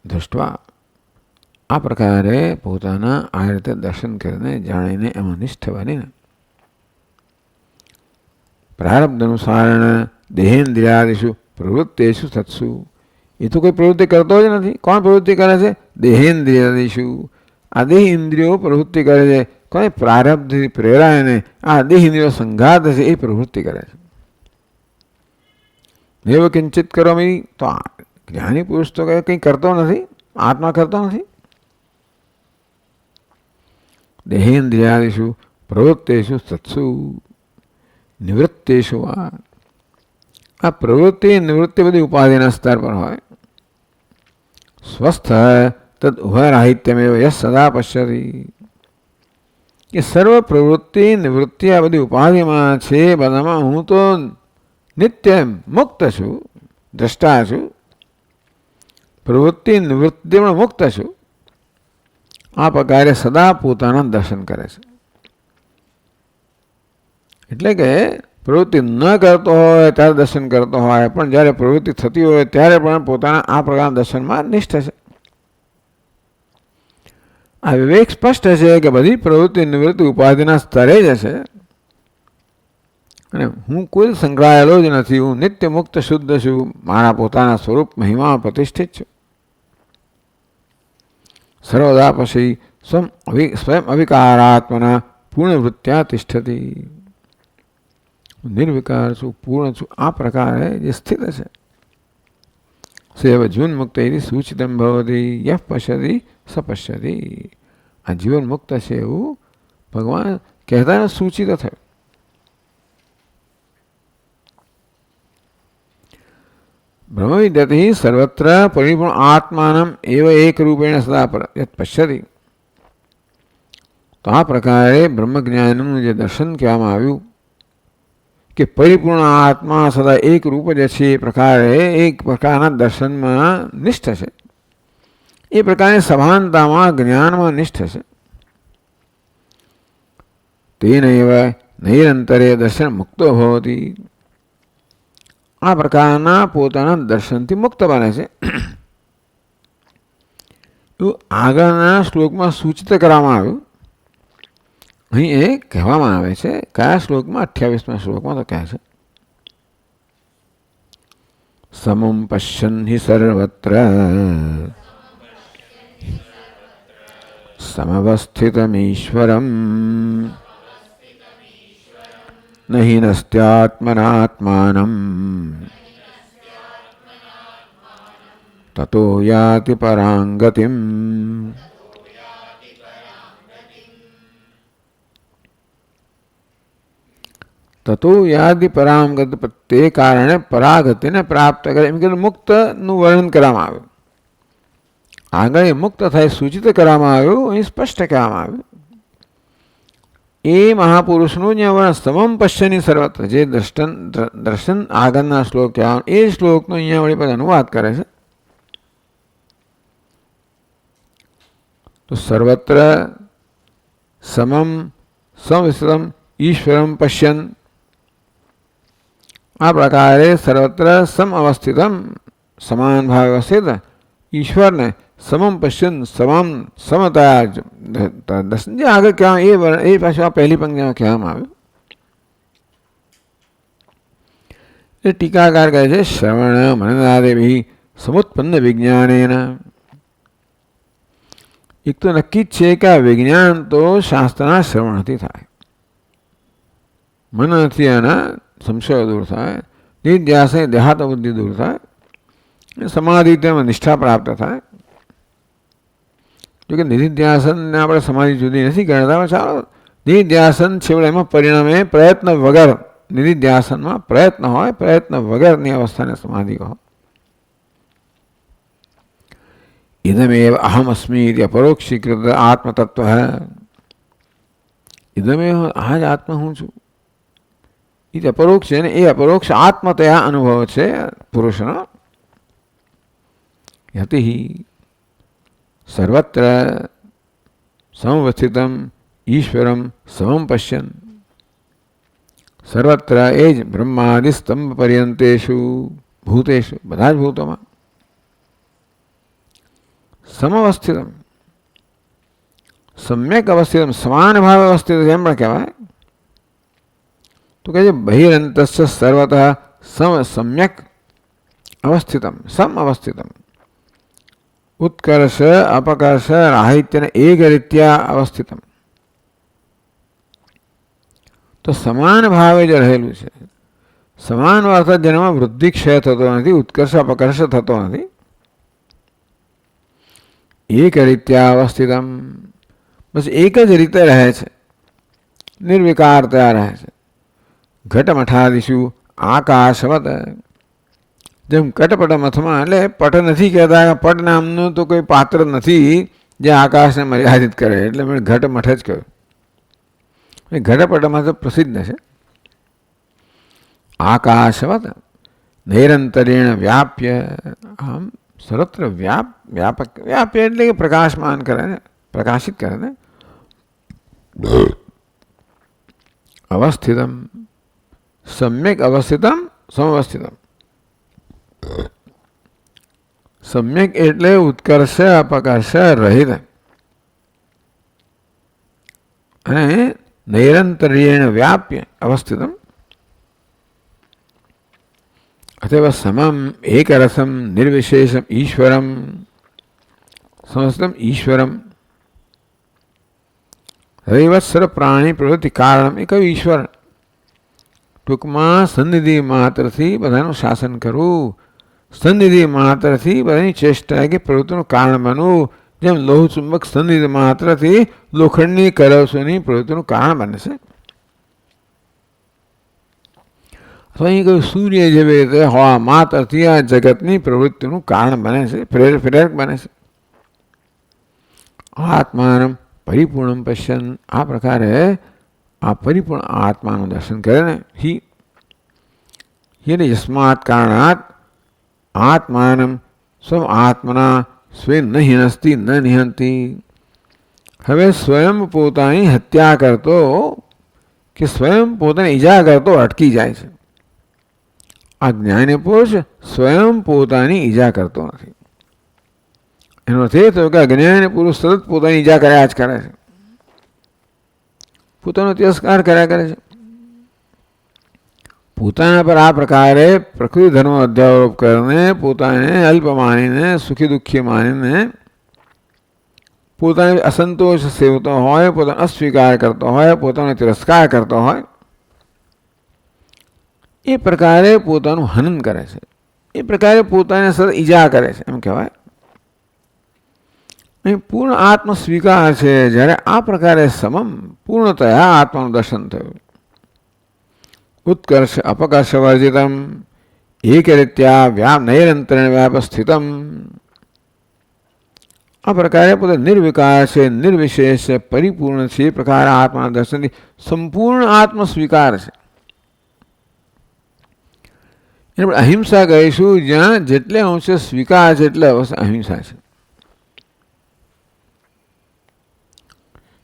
દૃષ્ટવા આ પ્રકારે પોતાના આ રીતે દર્શન કરીને જાણીને એમાં નિષ્ઠ બનીને પ્રારબ્ધ અનુસારણ દેહેન્દ્રિયાદિષુ પ્રવૃત્તિષુ સત્સુ. એ તો કોઈ પ્રવૃત્તિ કરતો જ નથી. કોણ પ્રવૃત્તિ કરે છે? દેહેન્દ્રિયાદિષુ. આ દેહ ઇન્દ્રિયો પ્રવૃત્તિ કરે છે. કોઈ પ્રારબ્ધથી પ્રેરાયને આ દેહ ઇન્દ્રિયો સંઘાત છે એ પ્રવૃત્તિ કરે છે. દેવ કિંચિત કરોમી, તો જ્ઞાની પુરુષ તો કંઈ કરતો નથી, આત્મા કરતો નથી. દેહેન્દ્રિયાદિષુ પ્રવૃત્તિષુ સત્સુ નિવૃત્તિષુ. આ પ્રવૃત્તિ નિવૃત્તિ બધી ઉપાધિના સ્તર પર હોય. સ્વસ્થ તદ ઉભયરાહિત્યમેવ યસ સદા પશ્યતિ. કે સર્વ પ્રવૃત્તિ નિવૃત્તિ આ બધી ઉપાધિમાં છે, બધામાં હું તો નિત્ય મુક્ત છું, દ્રષ્ટા છું. પ્રવૃત્તિ નિવૃત્તિ પણ મુક્ત છું. આ પ્રકારે સદા પોતાના દર્શન કરે છે. એટલે કે પ્રવૃત્તિ ન કરતો હોય ત્યારે દર્શન કરતો હોય, પણ જ્યારે પ્રવૃત્તિ થતી હોય ત્યારે પણ પોતાના આ પ્રકારના દર્શનમાં નિષ્ઠ છે. આ વિવેક સ્પષ્ટ છે કે બધી પ્રવૃત્તિ નિવૃત્તિ ઉપાધિના સ્તરે જ છે અને હું કોઈ સંકળાયેલો જ નથી. હું નિત્ય મુક્ત શુદ્ધ છું. મારા પોતાના સ્વરૂપ મહિમા પ્રતિષ્ઠિત છું. સર્વદા પછી સ્વયં અવિકારાત્મના પૂર્ણવૃત્ત્યા તિષ્ઠતિ. નિર્વિકાર છું, પૂર્ણ છું, આ પ્રકારે જે સ્થિત છે. સેવ જીવન મુક્ત સૂચિતમ ભવતી યહ પશ્યતિ સ પશ્યતિ. આ જીવન મુક્ત છે એવું ભગવાન કહેતા સૂચિત થયું. બ્રહ્મવિદ્યતિ સર્વત્ર પરિપૂર્ણ આત્માનમ એવ એક રૂપેણ સદા પશ્યતિ. તો આ પ્રકારે બ્રહ્મજ્ઞાનનું જે દર્શન કહેવામાં આવ્યું કે પરિપૂર્ણ આત્મા સદા એક રૂપ જ છે, એ પ્રકારે એક પ્રકારના દર્શનમાં નિષ્ઠ છે. એ પ્રકારની સભાનતામાં જ્ઞાનમાં નિષ્ઠ છે. તેનૈવ નૈરંતરે દર્શન મુક્તો ભવતી. આ પ્રકારના પોતાના દર્શનથી મુક્ત બને છે. એવું આગળના શ્લોકમાં સૂચિત કરવામાં આવ્યું. અહીં એ કહેવામાં આવે છે. કયા શ્લોકમાં? 28મા શ્લોકમાં તો કહે છે સમમ પશ્યન હિ સર્વત્ર સમવસ્થિતમીશ્વરમ નહિ નસ્ત્યાત્મનાત્માનમ તતો યાતિ પરાંગતિમ. તતો યાદિ પરાંગતિ, તે કારણે પરાગતિને પ્રાપ્ત કરે. એમ કે મુક્તનું વર્ણન કરવામાં આવ્યું. આગળ એ મુક્ત થાય સૂચિત કરવામાં આવ્યું, અહીં સ્પષ્ટ કહેવામાં આવ્યું. એ મહાપુરુષનું જે વર્ણન સમમ પશ્યની સર્વત્ર, જે દર્શન આગળના શ્લોક કહેવાનું, એ શ્લોકનો અહીંયા વળી પછી અનુવાદ કરે છે. તો સર્વત્ર સમમ સંવિસ્તૃતમ ઈશ્વરમ પશ્યન. આ પ્રકારે સર્વત્ર સમ અવસ્થિતમ, સમાન ભાવ અવસ્થિત ઈશ્વરને સમમ પશ્યન, સમાન સમતા દર્શન. જે આગળ કહેવામાં એ પાછું આ પહેલી પંક્તિમાં કહેવામાં આવ્યું. એ ટીકાકાર કહે છે શ્રવણ મનનાદેવી સમુત્પન્ન વિજ્ઞાનેન. એક તો નક્કી જ છે કે આ વિજ્ઞાન તો શાસ્ત્રના શ્રવણથી થાય, મનથી એના સંશયો દૂર થાય, નિધ્યાસે દેહાત બુદ્ધિ દૂર થાય, સમાધિ તેમાં નિષ્ઠા પ્રાપ્ત થાય. જોકે નિધિધ્યાસનને આપણે સમાધિ જુદી નથી ગણતા. ચાલો નિધિધ્યાસન છેવડે એમાં પરિણામે પ્રયત્ન વગર, નિધિધ્યાસનમાં પ્રયત્ન હોય, પ્રયત્ન વગરની અવસ્થાને સમાધિ કહો. ઇદમેવ અહમ અસ્મી ઇતિ અપરોક્ષીકૃત આત્મતત્વ હૈ. ઇદમેવ, આ જ આત્મા હું છું. એ અપરોક્ષ છે ને, એ અપરોક્ષ આત્મતયા અનુભવ છે પુરુષનો. યતિ સર્વત્ર સમવસ્થિતમ ઈશ્વરમ સમમ પશ્યન. સર્વત્ર એ જ બ્રહ્માદિ સ્તંભ પર્યંતેષુ ભૂતેષુ બધા જ ભૂતોમાં સમઅવસ્થિતમ સમ્યક અવસ્થિતમ સમાન ભાવે અવસ્થિત એમ પણ કહેવાય. તો કહે છે બહિરંતસ્ય સર્વતઃ સમ્યક અવસ્થિતમ સમ અવસ્થિતમ ઉત્કર્ષ અપકર્ષ રાહિત્યને એક રીત્યા અવસ્થિતમ. તો સમાન ભાવે જે રહેલું છે, સમાન અર્થાત જેનામાં વૃદ્ધિ ક્ષય થતો નથી, ઉત્કર્ષ અપકર્ષ થતો નથી, એક રીત્યા અવસ્થિતમ બસ એક જ રીતે રહે છે, નિર્વિકારતા રહે છે. ઘટમઠાદિશુ આકાશવત જેમ કટપટ મથમાં, એટલે પટ નથી કહેતા, પટ નામનું તો કોઈ પાત્ર નથી જે આકાશને મર્યાદિત કરે, એટલે મેં ઘટમઠ જ કહ્યું. ઘટપટમાં તો પ્રસિદ્ધ છે. આકાશવત નિરંતરેણ વ્યાપ્ય, આમ સર્વત્ર વ્યાપક, વ્યાપ્ય એટલે કે પ્રકાશમાન કરે ને, પ્રકાશિત કરે ને. અવસ્થિતમ સમ્યક અવસ્થિતમ સમઅવસ્થિતમ. સમ્યક એટલે ઉત્કર્ષ અપકર્ષ રહિત, અને નૈરંતર્યેણ વ્યાપ્ય અવસ્થિતમ અથવા સમમ એકરસમ નિર્વિશેષમ ઈશ્વરમ સમસ્તમ ઈશ્વરમ. રવિવત્સર પ્રાણી પ્રવૃત્તિ કારણ એ કયું ઈશ્વર? ટૂંકમાં સન્નિધિ માત્રથી બધાનું શાસન કરવું, સન્નિધિ માત્રથી બધાની ચેષ્ટા કે પ્રવૃત્તિનું કારણ બનવું. જેમ લોહ ચુંબક સન્નિધિ માત્રથી લોખંડની કરવસોની પ્રવૃત્તિનું કારણ બને છે. અથવા અહીં કહ્યું સૂર્ય જેવી રીતે હવા માત્રથી આ જગતની પ્રવૃત્તિનું કારણ બને છે, પ્રેરક બને છે. આત્માનમ પરિપૂર્ણ પશ્યન, આ પ્રકારે આ પરિપૂર્ણ આત્માનું દર્શન કરે ને, હિ યસ્માત કારણાત આત્માનમ સ્વ આત્મના સ્વયં ન હિનસ્તી ન નિહંતી. હવે સ્વયં પોતાની હત્યા કરતો કે સ્વયં પોતાને ઈજા કરતો અટકી જાય છે. આ જ્ઞાની પુરુષ સ્વયં પોતાની ઈજા કરતો નથી. એનો અર્થ એ થયો કે અજ્ઞાની પુરુષ સતત પોતાની ઈજા કર્યા જ કરે છે, પોતાનો તિરસ્કાર કર્યા કરે છે. પોતાના પર આ પ્રકારે પ્રકૃતિ ધર્મ અધ્યારોપ કરીને, પોતાને અલ્પ માનીને, સુખી દુઃખી માનીને, પોતાને અસંતોષ સેવતો હોય, પોતાનો અસ્વીકાર કરતો હોય, પોતાનો તિરસ્કાર કરતો હોય, એ પ્રકારે પોતાનું હનન કરે છે, એ પ્રકારે પોતાને સતત ઈજા કરે છે, એમ કહેવાય. અહીં પૂર્ણ આત્મ સ્વીકાર છે. જ્યારે આ પ્રકારે સમમ પૂર્ણતયા આત્માનું દર્શન થયું, ઉત્કર્ષ અપકર્ષ વર્જિતમ એક રીત્યા નૈરંતરેણ વ્યાપ સ્થિતમ. આ પ્રકારે પોતે નિર્વિકાર છે, નિર્વિશેષ છે, પરિપૂર્ણ છે. એ પ્રકારે આત્માના દર્શનથી સંપૂર્ણ આત્મ સ્વીકાર છે. એને આપણે અહિંસા કહીશું. જ્યાં જેટલે અંશે સ્વીકાર છે એટલે અવશ્ય અહિંસા છે.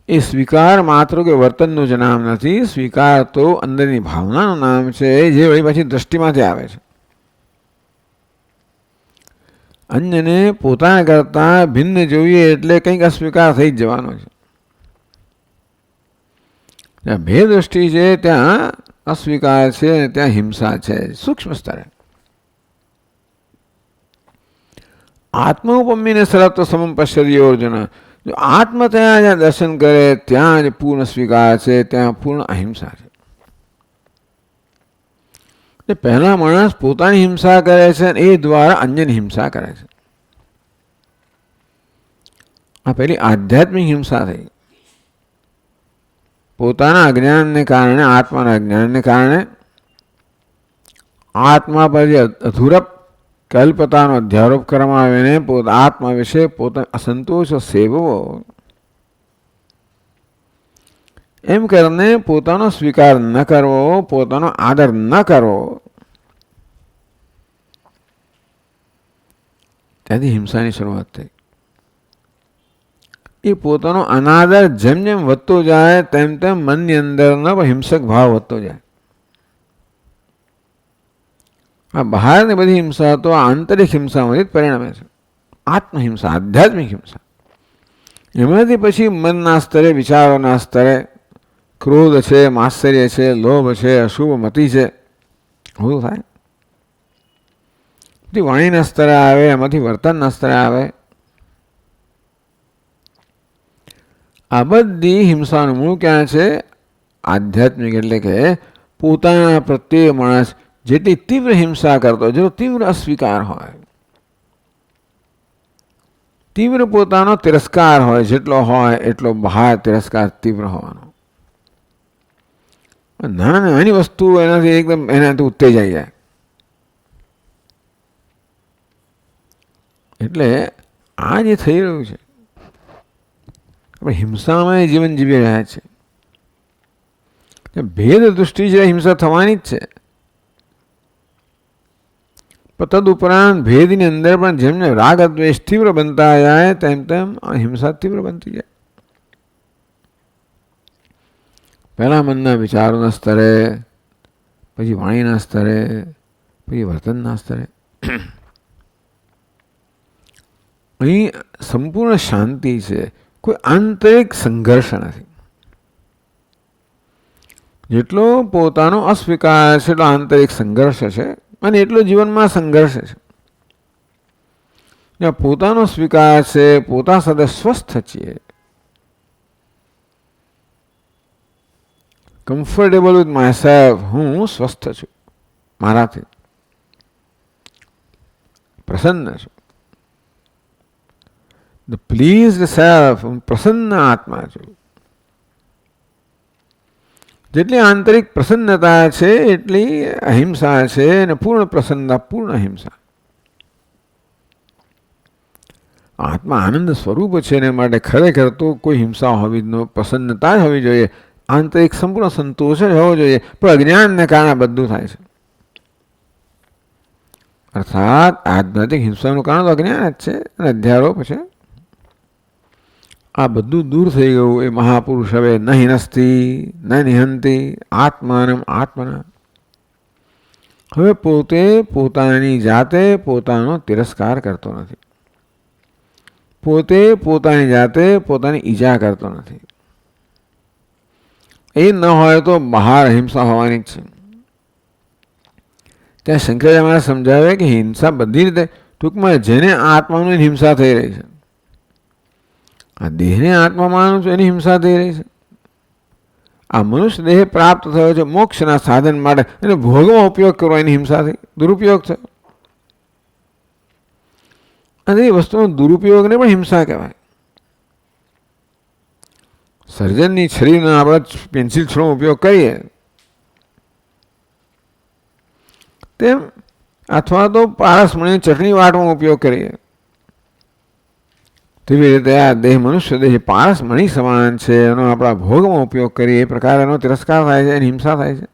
એ સ્વીકાર માત્ર કે વર્તનનું જ નામ નથી, સ્વીકાર તો અંદરની ભાવનાનું નામ છે, જે વળી પાછી દ્રષ્ટિમાંથી આવે છે. અન્યને પોતાના કરતાં ભિન્ન જોઈએ એટલે કંઈક અસ્વીકાર થઈ જ જવાનો છે. ત્યાં ભેદ દ્રષ્ટિ છે, ત્યાં અસ્વીકાર છે, ત્યાં હિંસા છે, સૂક્ષ્મ સ્તરે. આત્મોપમીને સર્વત્ર સમમ પશ્યતિ અર્જુન. જો આત્મ ત્યાં જ્યાં દર્શન કરે ત્યાં જ પૂર્ણ સ્વીકાર છે, ત્યાં પૂર્ણ અહિંસા છે. પહેલા માણસ પોતાની હિંસા કરે છે, એ દ્વારા અન્યની હિંસા કરે છે. આ પહેલી આધ્યાત્મિક હિંસા થઈ. પોતાના અજ્ઞાનને કારણે, આત્માના અજ્ઞાનને કારણે આત્મા પર જે અધૂરપ કલ્પતાનો અધ્યારોપ કરવામાં આવીને આત્મા વિશે પોતાનો અસંતોષ સેવવો, એમ કરીને પોતાનો સ્વીકાર ન કરવો, પોતાનો આદર ન કરવો, ત્યાંથી હિંસાની શરૂઆત થઈ. એ પોતાનો અનાદર જેમ જેમ વધતો જાય તેમ તેમ મનની અંદરનો હિંસક ભાવ વધતો જાય. આ બહારની બધી હિંસા તો આંતરિક હિંસામાંથી જ પરિણમે છે. આત્મહિંસા, આધ્યાત્મિક હિંસા. એમાંથી પછી મનના સ્તરે, વિચારોના સ્તરે ક્રોધ છે, માત્સર્ય છે, લોભ છે, અશુભ મતિ છે, બધું થાય. પછી વાણીના સ્તરે આવે, એમાંથી વર્તનના સ્તરે આવે. આ બધી હિંસાનું મૂળ ક્યાં છે? આધ્યાત્મિક. એટલે કે પોતાના પ્રત્યે માણસ જેટલી તીવ્ર હિંસા કરતો, જેટલો તીવ્ર અસ્વીકાર હોય, તીવ્ર પોતાનો તિરસ્કાર હોય, જેટલો હોય એટલો બહાર તિરસ્કાર તીવ્ર હોવાનો. નાની વસ્તુ એનાથી એકદમ એનાથી ઉત્તેજાઈ જાય. એટલે આ જે થઈ રહ્યું છે, આપણે હિંસામાં જીવન જીવી રહ્યા છે. ભેદ દૃષ્ટિ છે, હિંસા થવાની જ છે. પણ તદુપરાંત ભેદની અંદર પણ જેમ જેમ રાગ દ્વેષ તીવ્ર બનતા જાય તેમ તેમ હિંસા તીવ્ર બનતી જાય. પહેલા મનના વિચારોના સ્તરે, પછી વાણીના સ્તરે, પછી વર્તનના સ્તરે. અહીં સંપૂર્ણ શાંતિ છે, કોઈ આંતરિક સંઘર્ષ નથી. જેટલો પોતાનો અસ્વીકાર છે એટલો આંતરિક સંઘર્ષ છે, અને એટલો જીવનમાં સંઘર્ષ છે. પોતાનો સ્વીકાર છે, પોતા સાથે સ્વસ્થ છીએ, કમ્ફર્ટેબલ વિથ માય સેલ્ફ, હું સ્વસ્થ છું, મારાથી પ્રસન્ન છું. ધ પ્લીઝડ સેલ્ફ, હું પ્રસન્ન આત્મા છું. જેટલી આંતરિક પ્રસન્નતા છે એટલી અહિંસા છે, અને પૂર્ણ પ્રસન્નતા પૂર્ણ અહિંસા. આત્મા આનંદ સ્વરૂપ છે, એને માટે ખરેખર તો કોઈ હિંસા હોવી જ ન, પ્રસન્નતા જ હોવી જોઈએ, આંતરિક સંપૂર્ણ સંતોષ જ હોવો જોઈએ. પણ અજ્ઞાનને કારણે બધું થાય છે. અર્થાત આધ્યાત્મિક હિંસાનું કારણ તો અજ્ઞાન જ છે અને અધ્યારોપ છે. આ બધું દૂર થઈ ગયું. એ મહાપુરુષ હવે ન હિનસ્તી ન નિહંતી આત્માનમ આત્મના. હવે પોતે પોતાની જાતે પોતાનો તિરસ્કાર કરતો નથી, પોતે પોતાની જાતે પોતાની ઈજા કરતો નથી. એ ન હોય તો બહાર હિંસા હોવાની જ છે. ત્યાં શંકરાચાર્ય મહારાજ સમજાવે કે હિંસા બધી રીતે, ટૂંકમાં જેને આત્માની હિંસા થઈ રહી છે, આ દેહને આત્મા માનું છું એની હિંસા થઈ રહી છે. આ મનુષ્ય દેહ પ્રાપ્ત થયો છે મોક્ષના સાધન માટે, એને ભોગમાં ઉપયોગ કરવો એની હિંસાથી દુરુપયોગ થયો. અને એ વસ્તુનો દુરુપયોગને પણ હિંસા કહેવાય. સર્જનની છરીનો આપણે પેન્સિલ છોડનો ઉપયોગ કરીએ તેમ, અથવા તો પારસમણીની ચટણી વાટવાનો ઉપયોગ કરીએ, તેવી રીતે આ દેહ મનુષ્ય દેહ પારસમણી સમાન છે. એનો આપણા ભોગમાં ઉપયોગ કરીએ એ પ્રકારે એનો તિરસ્કાર થાય છે, એની હિંસા થાય છે.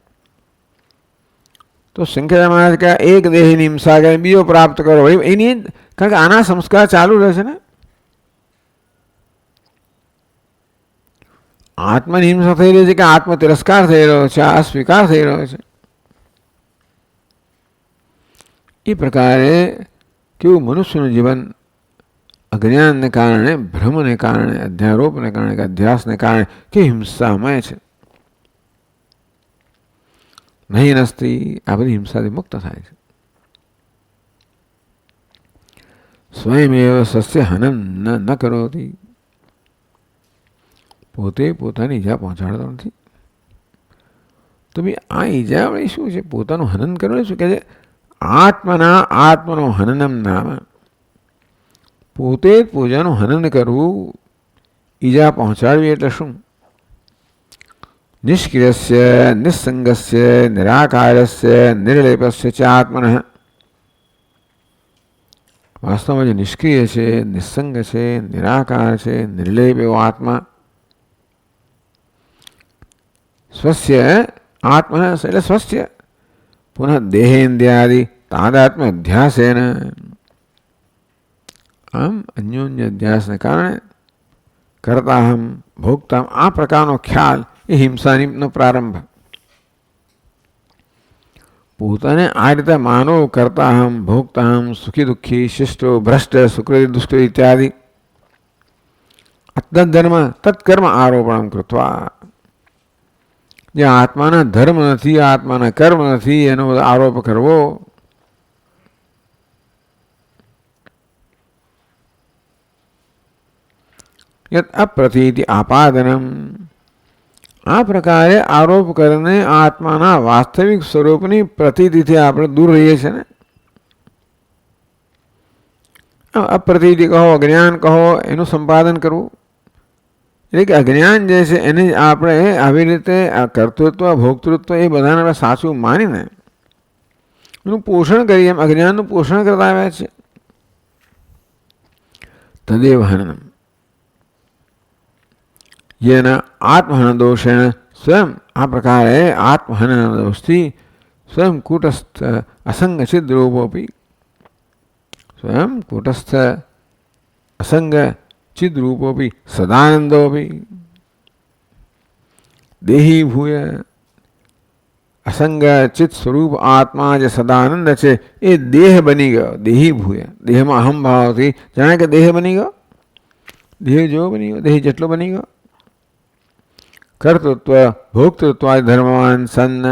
તો શંકરાચાર્ય મહારાજ કહે એક દેહની હિંસા કરે, બીજો પ્રાપ્ત કરો. એની કારણ કે આના સંસ્કાર ચાલુ રહે છે ને. આત્માની હિંસા થઈ રહી છે કે આત્મ તિરસ્કાર થઈ રહ્યો છે, અસ્વીકાર થઈ રહ્યો છે. એ પ્રકારે કેવું મનુષ્યનું જીવન અજ્ઞાનને કારણે, ભ્રમને કારણે, અધ્યારોપને કારણે, અધ્યાસને કારણે કે હિંસામય છે. નહીં નસ્તી, આ બધી હિંસાથી મુક્ત થાય છે. સ્વયમેવ સસ્ય હનન ન કરોતી, પોતે પોતાની ઈજા પહોંચાડતો નથી. તો ભાઈ આ ઈજા વળી શું છે? પોતાનું હનન કરવું શું કહે છે? આત્મના આત્મનો હનનમ નામ. પોતે જ પૂજાનું હનન કરવું, ઈજા પહોંચાડવી એટલે શું? નિષ્ક્રિયસ્ય નિસંગસ્ય નિરાકારસ્ય નિર્લેપસ્ય ચ આત્મન. વાસ્તવમાં જે નિષ્ક્રિય છે, નિસંગ છે, નિરાકાર છે, નિર્લેપ એવો આત્મા, સ્વસ્ય આત્મા એટલે સ્વસ્ય પુનઃ દેહેન્દ્રિયાદિ તાદાત્મ્ય અધ્યાસેન. આમ અન્યોન્ય અધ્યાસને કારણે કરતાહમ ભોગતામ, આ પ્રકારનો ખ્યાલ એ હિંસાનો પ્રારંભ. પોતાને આ રીતે માનો કરતા હમ ભોગતા હમ સુખી દુઃખી શિષ્ટો ભ્રષ્ટ સુકૃતિ દુષ્કૃતિ ઇત્યાદિ તદ્ધર્મ તત્કર્મ આરોપણ કૃત્વા. જે આત્માના ધર્મ નથી, આત્માના કર્મ નથી, એનો બધો આરોપ કરવો. યત અપ્રતીતિ આપાદનમ. આ પ્રકારે આરોપ કરીને આત્માના વાસ્તવિક સ્વરૂપની પ્રતીતિથી આપણે દૂર રહીએ છીએ ને. અપ્રતીતિ કહો, અજ્ઞાન કહો, એનું સંપાદન કરવું. એટલે કે અજ્ઞાન જે છે એને આપણે આવી રીતે કર્તૃત્વ ભોક્તૃત્વ એ બધાને આપણે સાચું માનીને એનું પોષણ કરીએ, એમ અજ્ઞાનનું પોષણ કરતા આવ્યા છે. તદેવ હનનમ યેન આત્મહન દોષેણ સ્વયં. આ પ્રકારે આત્મહન દોષથી સ્વયં કૂટસ્થ અસંગ ચિદ્રૂપોપી, સ્વયં કૂટસ્થ અસંગ ચિદ્રૂપોપી સદાનંદોપી દેહી ભૂય. અસંગ ચિત સ્વરૂપ આત્મા જે સદાનંદ છે એ દેહ બની ગયો. દેહી ભૂય, દેહમાં અહમ ભાવથી જાણે કે દેહ બની ગયો, દેહ જેવો બની ગયો, દેહ જેટલો બની ગયો. કર્તૃત્વ ભોક્તૃત્વ ધર્મવાન સન્ન.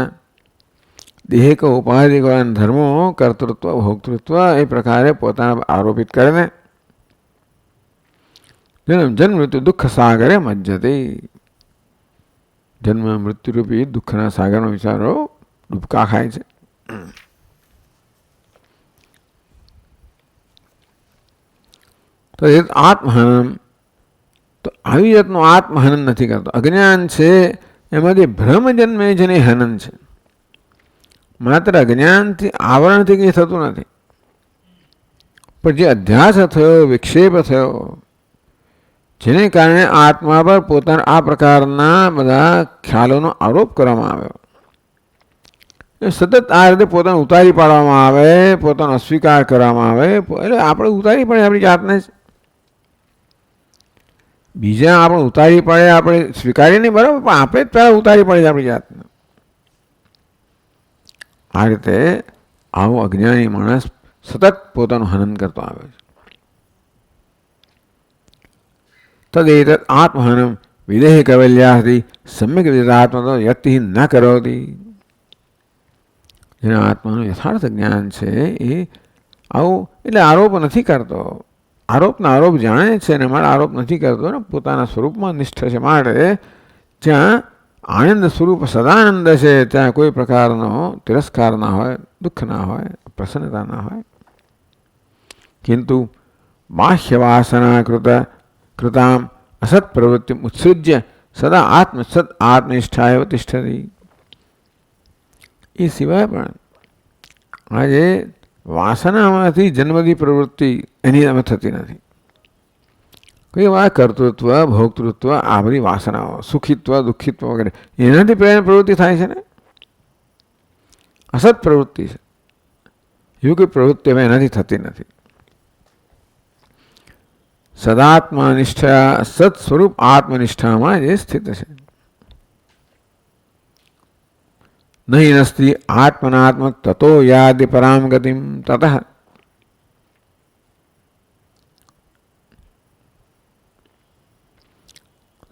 દેહ કો ઉપાધિવાન ધર્મો કર્તૃત્વ ભોક્તૃત્વ એ પ્રકારે પોતાના આરોપિત કરીને જન્મ જન્મ મૃત્યુ દુઃખ સાગરે મજ્જતે. જન્મ મૃત્યુરૂપી દુઃખના સાગરનો વિચારો ડૂબકા ખાય છે. તો એ આત્મહનન, તો આવી જાતનું આત્મહનન નથી કરતો. અજ્ઞાન છે એમાંથી ભ્રમ જન્મે છે ને હનન છે. માત્ર અજ્ઞાનથી આવરણથી કંઈ થતું નથી, પણ જે અધ્યાસ થયો, વિક્ષેપ થયો, જેને કારણે આત્મા પર પોતાના આ પ્રકારના બધા ખ્યાલોનો આરોપ કરવામાં આવ્યો, એ સતત આ રીતે પોતાને ઉતારી પાડવામાં આવે, પોતાનો અસ્વીકાર કરવામાં આવે. એટલે આપણે ઉતારી પડે આપણી જાતને જ. બીજા આપણે ઉતારી પડે, આપણે સ્વીકારીએ નહીં બરાબર, પણ આપણે જ પહેલાં ઉતારી પડે આપણી જાતને. આ રીતે આવો અજ્ઞાની માણસ સતત પોતાનું હનન કરતો આવે છે. તદેતત આત્મહનમ વિદેહ કૈવલ્યાથી સમ્યક રીતે આત્મા યતિ ન કરોતી. જેના આત્માનું યથાર્થ જ્ઞાન છે એ આવું એટલે આરોપ નથી કરતો. આરોપના આરોપ જાણે છે ને મારે આરોપ નથી કરતો ને પોતાના સ્વરૂપમાં નિષ્ઠ છે. માટે જ્યાં આનંદ સ્વરૂપ સદાનંદ છે ત્યાં કોઈ પ્રકારનો તિરસ્કાર ના હોય, દુઃખ ના હોય, પ્રસન્નતા ના હોય. કિંતુ બાહ્ય વાસના કૃતામ અસત પ્રવૃત્તિ ઉત્સૃજ્ય સદા આત્મસદ આત્મનિષ્ઠા એવ તિષ્ઠતિ. એ સિવાય પણ આજે વાસનામાંથી જન્મની પ્રવૃત્તિ એની અમે થતી નથી. કોઈ વાર કર્તૃત્વ ભોક્તૃત્વ આ બધી વાસનાઓ, સુખિત્વ દુઃખિત્વ વગેરે એનાથી પ્રેરણા પ્રવૃત્તિ થાય છે ને. અસત પ્રવૃત્તિ છે, એવી કોઈ પ્રવૃત્તિ હવે એનાથી થતી નથી. સદાત્મનિષ્ઠા સત સ્વરૂપ આત્મનિષ્ઠામાં જે સ્થિત છે. નહીં નસ્તિ આત્મનાત્મ તતો યાદિ પરામ ગતિમ તતઃ.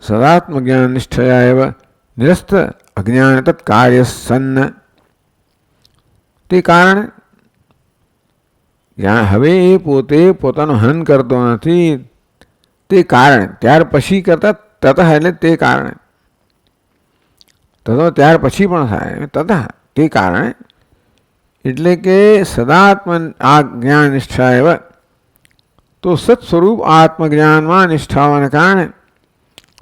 સદાત્મ જ્ઞાન નિષ્ઠયા એવ નિરસ્ત અજ્ઞાન તત્ કાર્ય સન્ન. તે કારણે હવે એ પોતે પોતાનું હનન કરતો નથી. તે કારણે ત્યાર પછી કરતા તતઃ એટલે તે કારણે, તતો ત્યાર પછી પણ થાય, તથા તે કારણે એટલે કે સદાત્મ આ જ્ઞાન નિષ્ઠા એવા તો સત સ્વરૂપ આત્મજ્ઞાનમાં નિષ્ઠા હોવાને કારણે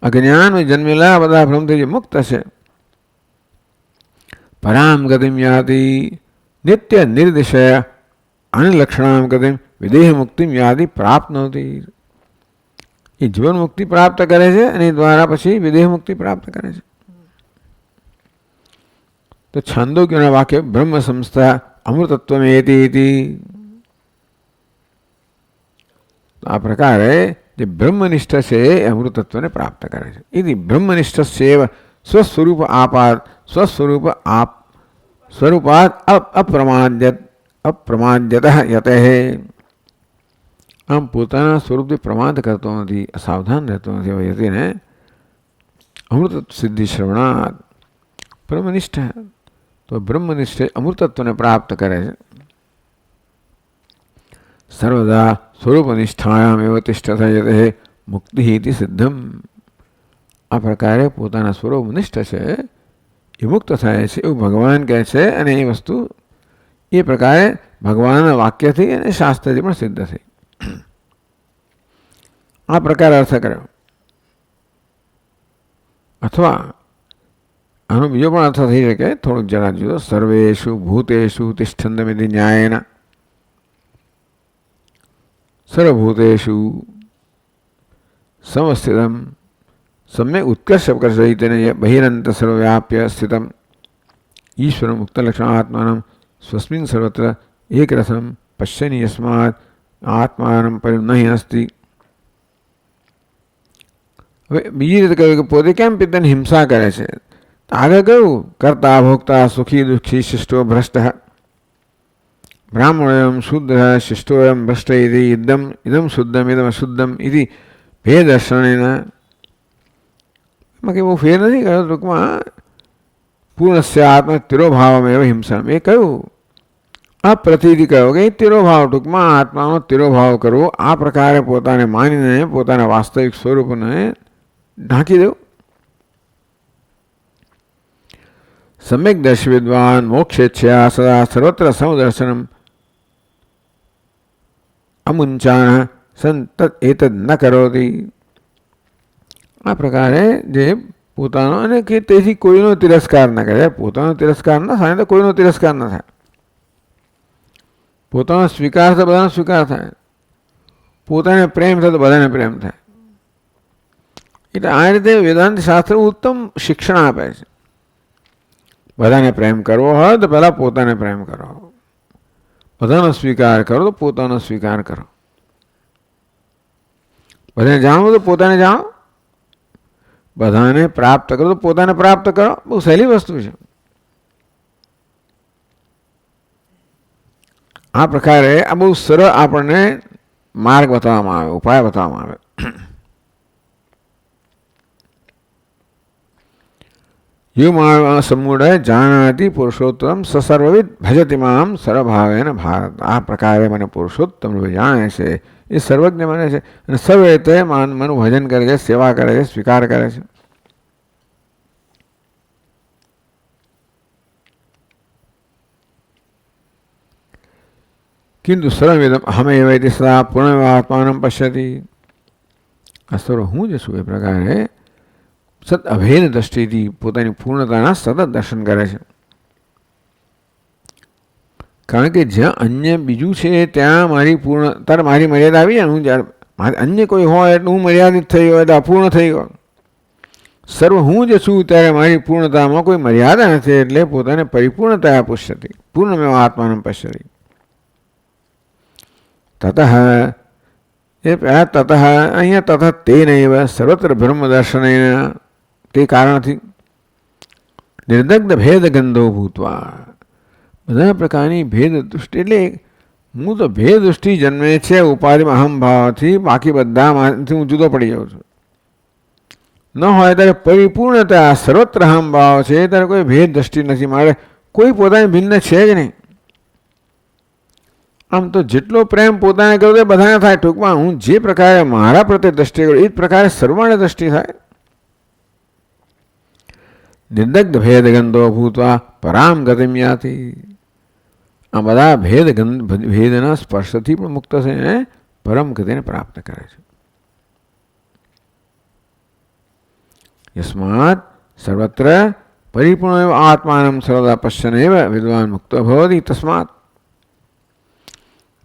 અજ્ઞાનમાં જન્મેલા બધા ભ્રમથી જે મુક્ત છે. પરામ ગતિમ યાતિ નિત્ય નિર્દિશય અનલક્ષણામ ગતિમ વિદેહ મુક્તિમ યાતિ પ્રાપ્ત નહોતી. એ જીવન મુક્તિ પ્રાપ્ત કરે છે અને દ્વારા પછી વિદેહ મુક્તિ પ્રાપ્ત કરે છે. તો છાંદોગ્યના વાક્ય બ્રહ્મ સંસ્થા અમૃતત્વમેતિ. આ પ્રકારે જે બ્રહ્મનિષ્ઠ છે એ અમૃતત્વને પ્રાપ્ત કરે છે. એથી બ્રહ્મનિષ્ઠ સેવ સ્વસ્વરૂપ આપાત સ્વસ્વરૂપ આપ સ્વરૂપાત અપ્રમાદ્યત યતે. આમ પોતાના સ્વરૂપથી પ્રમાદ કરતો નથી, સાવધાન રહેતો નથી. યતિને અમૃત સિદ્ધિ શ્રવણાત બ્રહ્મનિષ્ઠ, તો બ્રહ્મનિષ્ઠ અમૃતત્વને પ્રાપ્ત કરે છે. સર્વદા સ્વરૂપનિષ્ઠાયામ એવ તિષ્ઠત યતે મુક્તિ ઇતિ સિદ્ધમ. આ પ્રકારે પોતાના સ્વરૂપનિષ્ઠ છે એ મુક્ત થાય છે એવું ભગવાન કહે છે. અને એ વસ્તુ એ પ્રકારે ભગવાનના વાક્યથી અને શાસ્ત્રથી પણ સિદ્ધ થઈ. આ પ્રકારે અર્થ કર્યો. અથવા આનો બીજો પણ અર્થ થઈ શકે, થોડુંક જરા જુદો. સર્વેષુ ભૂતેષુ તિષ્ઠન્તમિતિ ન્યાયેન. સર્વભૂતેષુ સમસ્થિતમ સમ્યક ઉત્કર્ષકર્ષયિતેન બહિરંત સર્વવ્યાપ્ય સ્થિતમ ઈશ્વર મુક્તલક્ષણાત્માનમ સ્વસ્મિન સર્વત્ર એકરસમ પશ્યની યસ્માત આત્માનમ પરિણ્ય અસ્તિ. હવે બીજી રીતે કહ્યું કે પોતે કેમ પિતાની હિંસા કરે છે. આગળ કહ્યું કર્તા ભોક્તા સુખી દુઃખી શિષ્ટો ભ્રષ્ટ. બ્રાહ્મણોયમ શુદ્ધ શિષ્ટોયમ ભ્રષ્ટ ઇદમ શુદ્ધમ ઇદમ અશુદ્ધમ ઇતિ ભેદર્શનેન. એમાં કંઈ બહુ ફેર નથી કહ્યો. ટૂંકમાં પૂર્ણસ્ય આત્મ તિરોભાવમ એવ હિંસા એ કહ્યું. અપ્રતિથી કહ્યો કે તિરોભાવ, ટૂંકમાં આત્માનો તિરોભાવ કરવો. આ પ્રકારે પોતાને માનીને પોતાના વાસ્તવિક સ્વરૂપને ઢાંકી દેવું. સમ્યક દર્શ વિદ્વાન મોક્ષેચ્છયા સદા સર્વત્ર સમદર્શનમ અમુંચાન સંત એતદ ન કરોતી. આ પ્રકારે જે પોતાનો અને કે તેથી કોઈનો તિરસ્કાર ન કરે. પોતાનો તિરસ્કાર ન થાય તો કોઈનો તિરસ્કાર ન થાય. પોતાનો સ્વીકાર થાય બધાનો સ્વીકાર થાય. પોતાને પ્રેમ થાય તો બધાને પ્રેમ થાય. એટલે આ રીતે વેદાંત શાસ્ત્ર ઉત્તમ શિક્ષણ આપે છે. બધાને પ્રેમ કરવો હોય તો પહેલાં પોતાને પ્રેમ કરો. બધાનો સ્વીકાર કરો તો પોતાનો સ્વીકાર કરો. બધાને જાણો તો પોતાને જાણો. બધાને પ્રાપ્ત કરો તો પોતાને પ્રાપ્ત કરો. બહુ સહેલી વસ્તુ છે. આ પ્રકારે આ બહુ સરળ આપણને માર્ગ બતાવવામાં આવે, ઉપાય બતાવવામાં આવે. યુ સમૂઢ જાનાતિ પુરુષોત્તમ સસર્વવિદ ભજતિ મામ સર્વભાવેન ભારત. આ પ્રકારે મને પુરુષોત્તમ જાણે છે, એ સર્વજ્ઞ મને છે અને સર્વ રીતે માનું ભજન કરે છે, સેવા કરે છે, સ્વીકાર કરે છે. કિંતુ સર્વમિદમ અહમેવ ઇતિ સદા પૂર્ણમેવ આત્માનં પશ્યતિ. આ સર્વ હું જ છું એ પ્રકારે સત અભેદ દ્રષ્ટિથી પોતાની પૂર્ણતાના સતત દર્શન કરે છે. કારણ કે જ્યાં અન્ય બીજું છે ત્યાં મારી મર્યાદા આવી જાય. હું જ્યારે અન્ય કોઈ હોય એટલે હું મર્યાદિત થઈ ગયો, એટલે અપૂર્ણ થઈ ગયો. સર્વ હું જ છું ત્યારે મારી પૂર્ણતામાં કોઈ મર્યાદા નથી, એટલે પોતાને પરિપૂર્ણતા પશ્યતિ પૂર્ણમેવ આત્માનં પશ્યતિ. તતઃ એ તતઃ અહીંયા તથા તે નૈવ સર્વત્ર બ્રહ્મ દર્શનેન, તે કારણથી નિર્દગ્ધ ભેદ ગંધો ભૂતવા. બધા પ્રકારની ભેદ દૃષ્ટિ, એટલે હું તો ભેદ દૃષ્ટિ જન્મે છે ઉપાધિમાં અહમભાવથી, બાકી બધામાંથી હું જુદો પડી જાઉં છું. ન હોય ત્યારે પરિપૂર્ણતા સર્વત્ર અહમભાવ છે, ત્યારે કોઈ ભેદ દૃષ્ટિ નથી. મારે કોઈ પોતાની ભિન્ન છે જ નહીં. આમ તો જેટલો પ્રેમ પોતાને કરો તે બધાને થાય. ટૂંકમાં હું જે પ્રકારે મારા પ્રત્યે દ્રષ્ટિ કરું એ જ પ્રકારે સર્વાને દ્રષ્ટિ થાય. નિર્દગ્ધ ભેદ ગંધો ભૂતવા પરામ ગતિમ યાતિ. આ બધા ભેદના સ્પર્શથી પણ મુક્ત થઈને પરમ ગતિને પ્રાપ્ત કરે છે. યસ્માત સર્વત્ર પરિપૂર્ણ આત્માનં સર્વદા પશ્યન્નેવ વિદ્વાન મુક્તો ભવતિ. તસ્માત,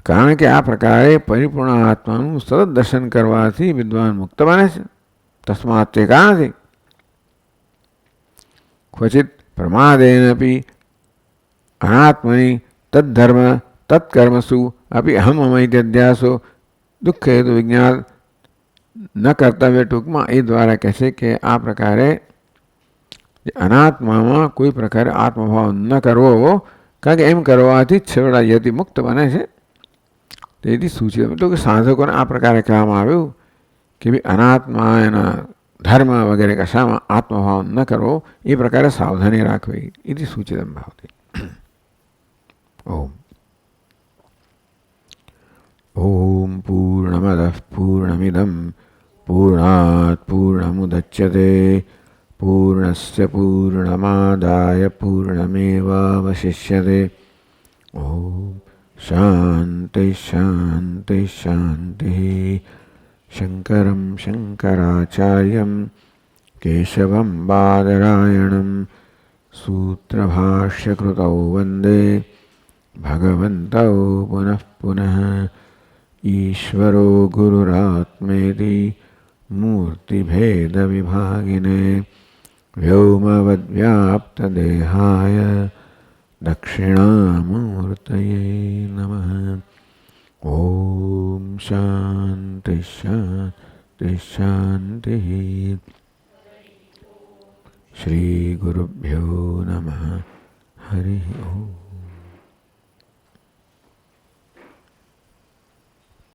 કારણ કે આ પ્રકારે પરિપૂર્ણ આત્માનું સતત દર્શન કરવાથી વિદ્વાન મુક્ત બને છે. તસ્માત, તે કારણથી ક્વચિત પ્રમાદેનપી અનાત્મની તદ્ધર્મ તત્કર્મસુ અપી અહમ અમૈત્યાસો દુઃખ હેતુ વિજ્ઞાન ન કર્તવ્ય. ટૂંકમાં એ દ્વારા કહે છે કે આ પ્રકારે અનાત્મામાં કોઈ પ્રકારે આત્મભાવ ન કરવો, કારણ કે એમ કરવાથી છેવડા યતિ મુક્ત બને છે. તેથી સૂચિત મતલબ કે સાધકોને આ પ્રકારે કહેવામાં આવ્યું કે ભાઈ અનાત્મા એના ધર્મ વગેરે કશામાં આત્મભાવ ન કરવો, એ પ્રકારે સાવધાની રાખવી. એથી સૂચિતમ ભાવતી. ઓમ ઓમ પૂર્ણમદઃ પૂર્ણમિદં પૂર્ણાત પૂર્ણમુદચ્યતે પૂર્ણસ્ય પૂર્ણમાદાય પૂર્ણમેવાવશિષ્યતે. ઓમ શાંતિ શાંતિ શાંતિ. શંકરં શંકરાચાર્યં કેશવં બાદરાયણં સૂત્રભાષ્યકૃતૌ વંદે ભગવन्तौ પુનઃ પુનઃ. ઈશ્વરો ગુરુરાત્મેતિ મૂર્તિભેદવિભાગિને વ્યોમવદ્વ્યાપ્તદેહાય દક્ષિણામૂર્તયે નમઃ. ઓમ શાંતિ શાંતિ શાંતિ. શ્રી ગુરુભ્યો નમઃ. હરિ ઓમ.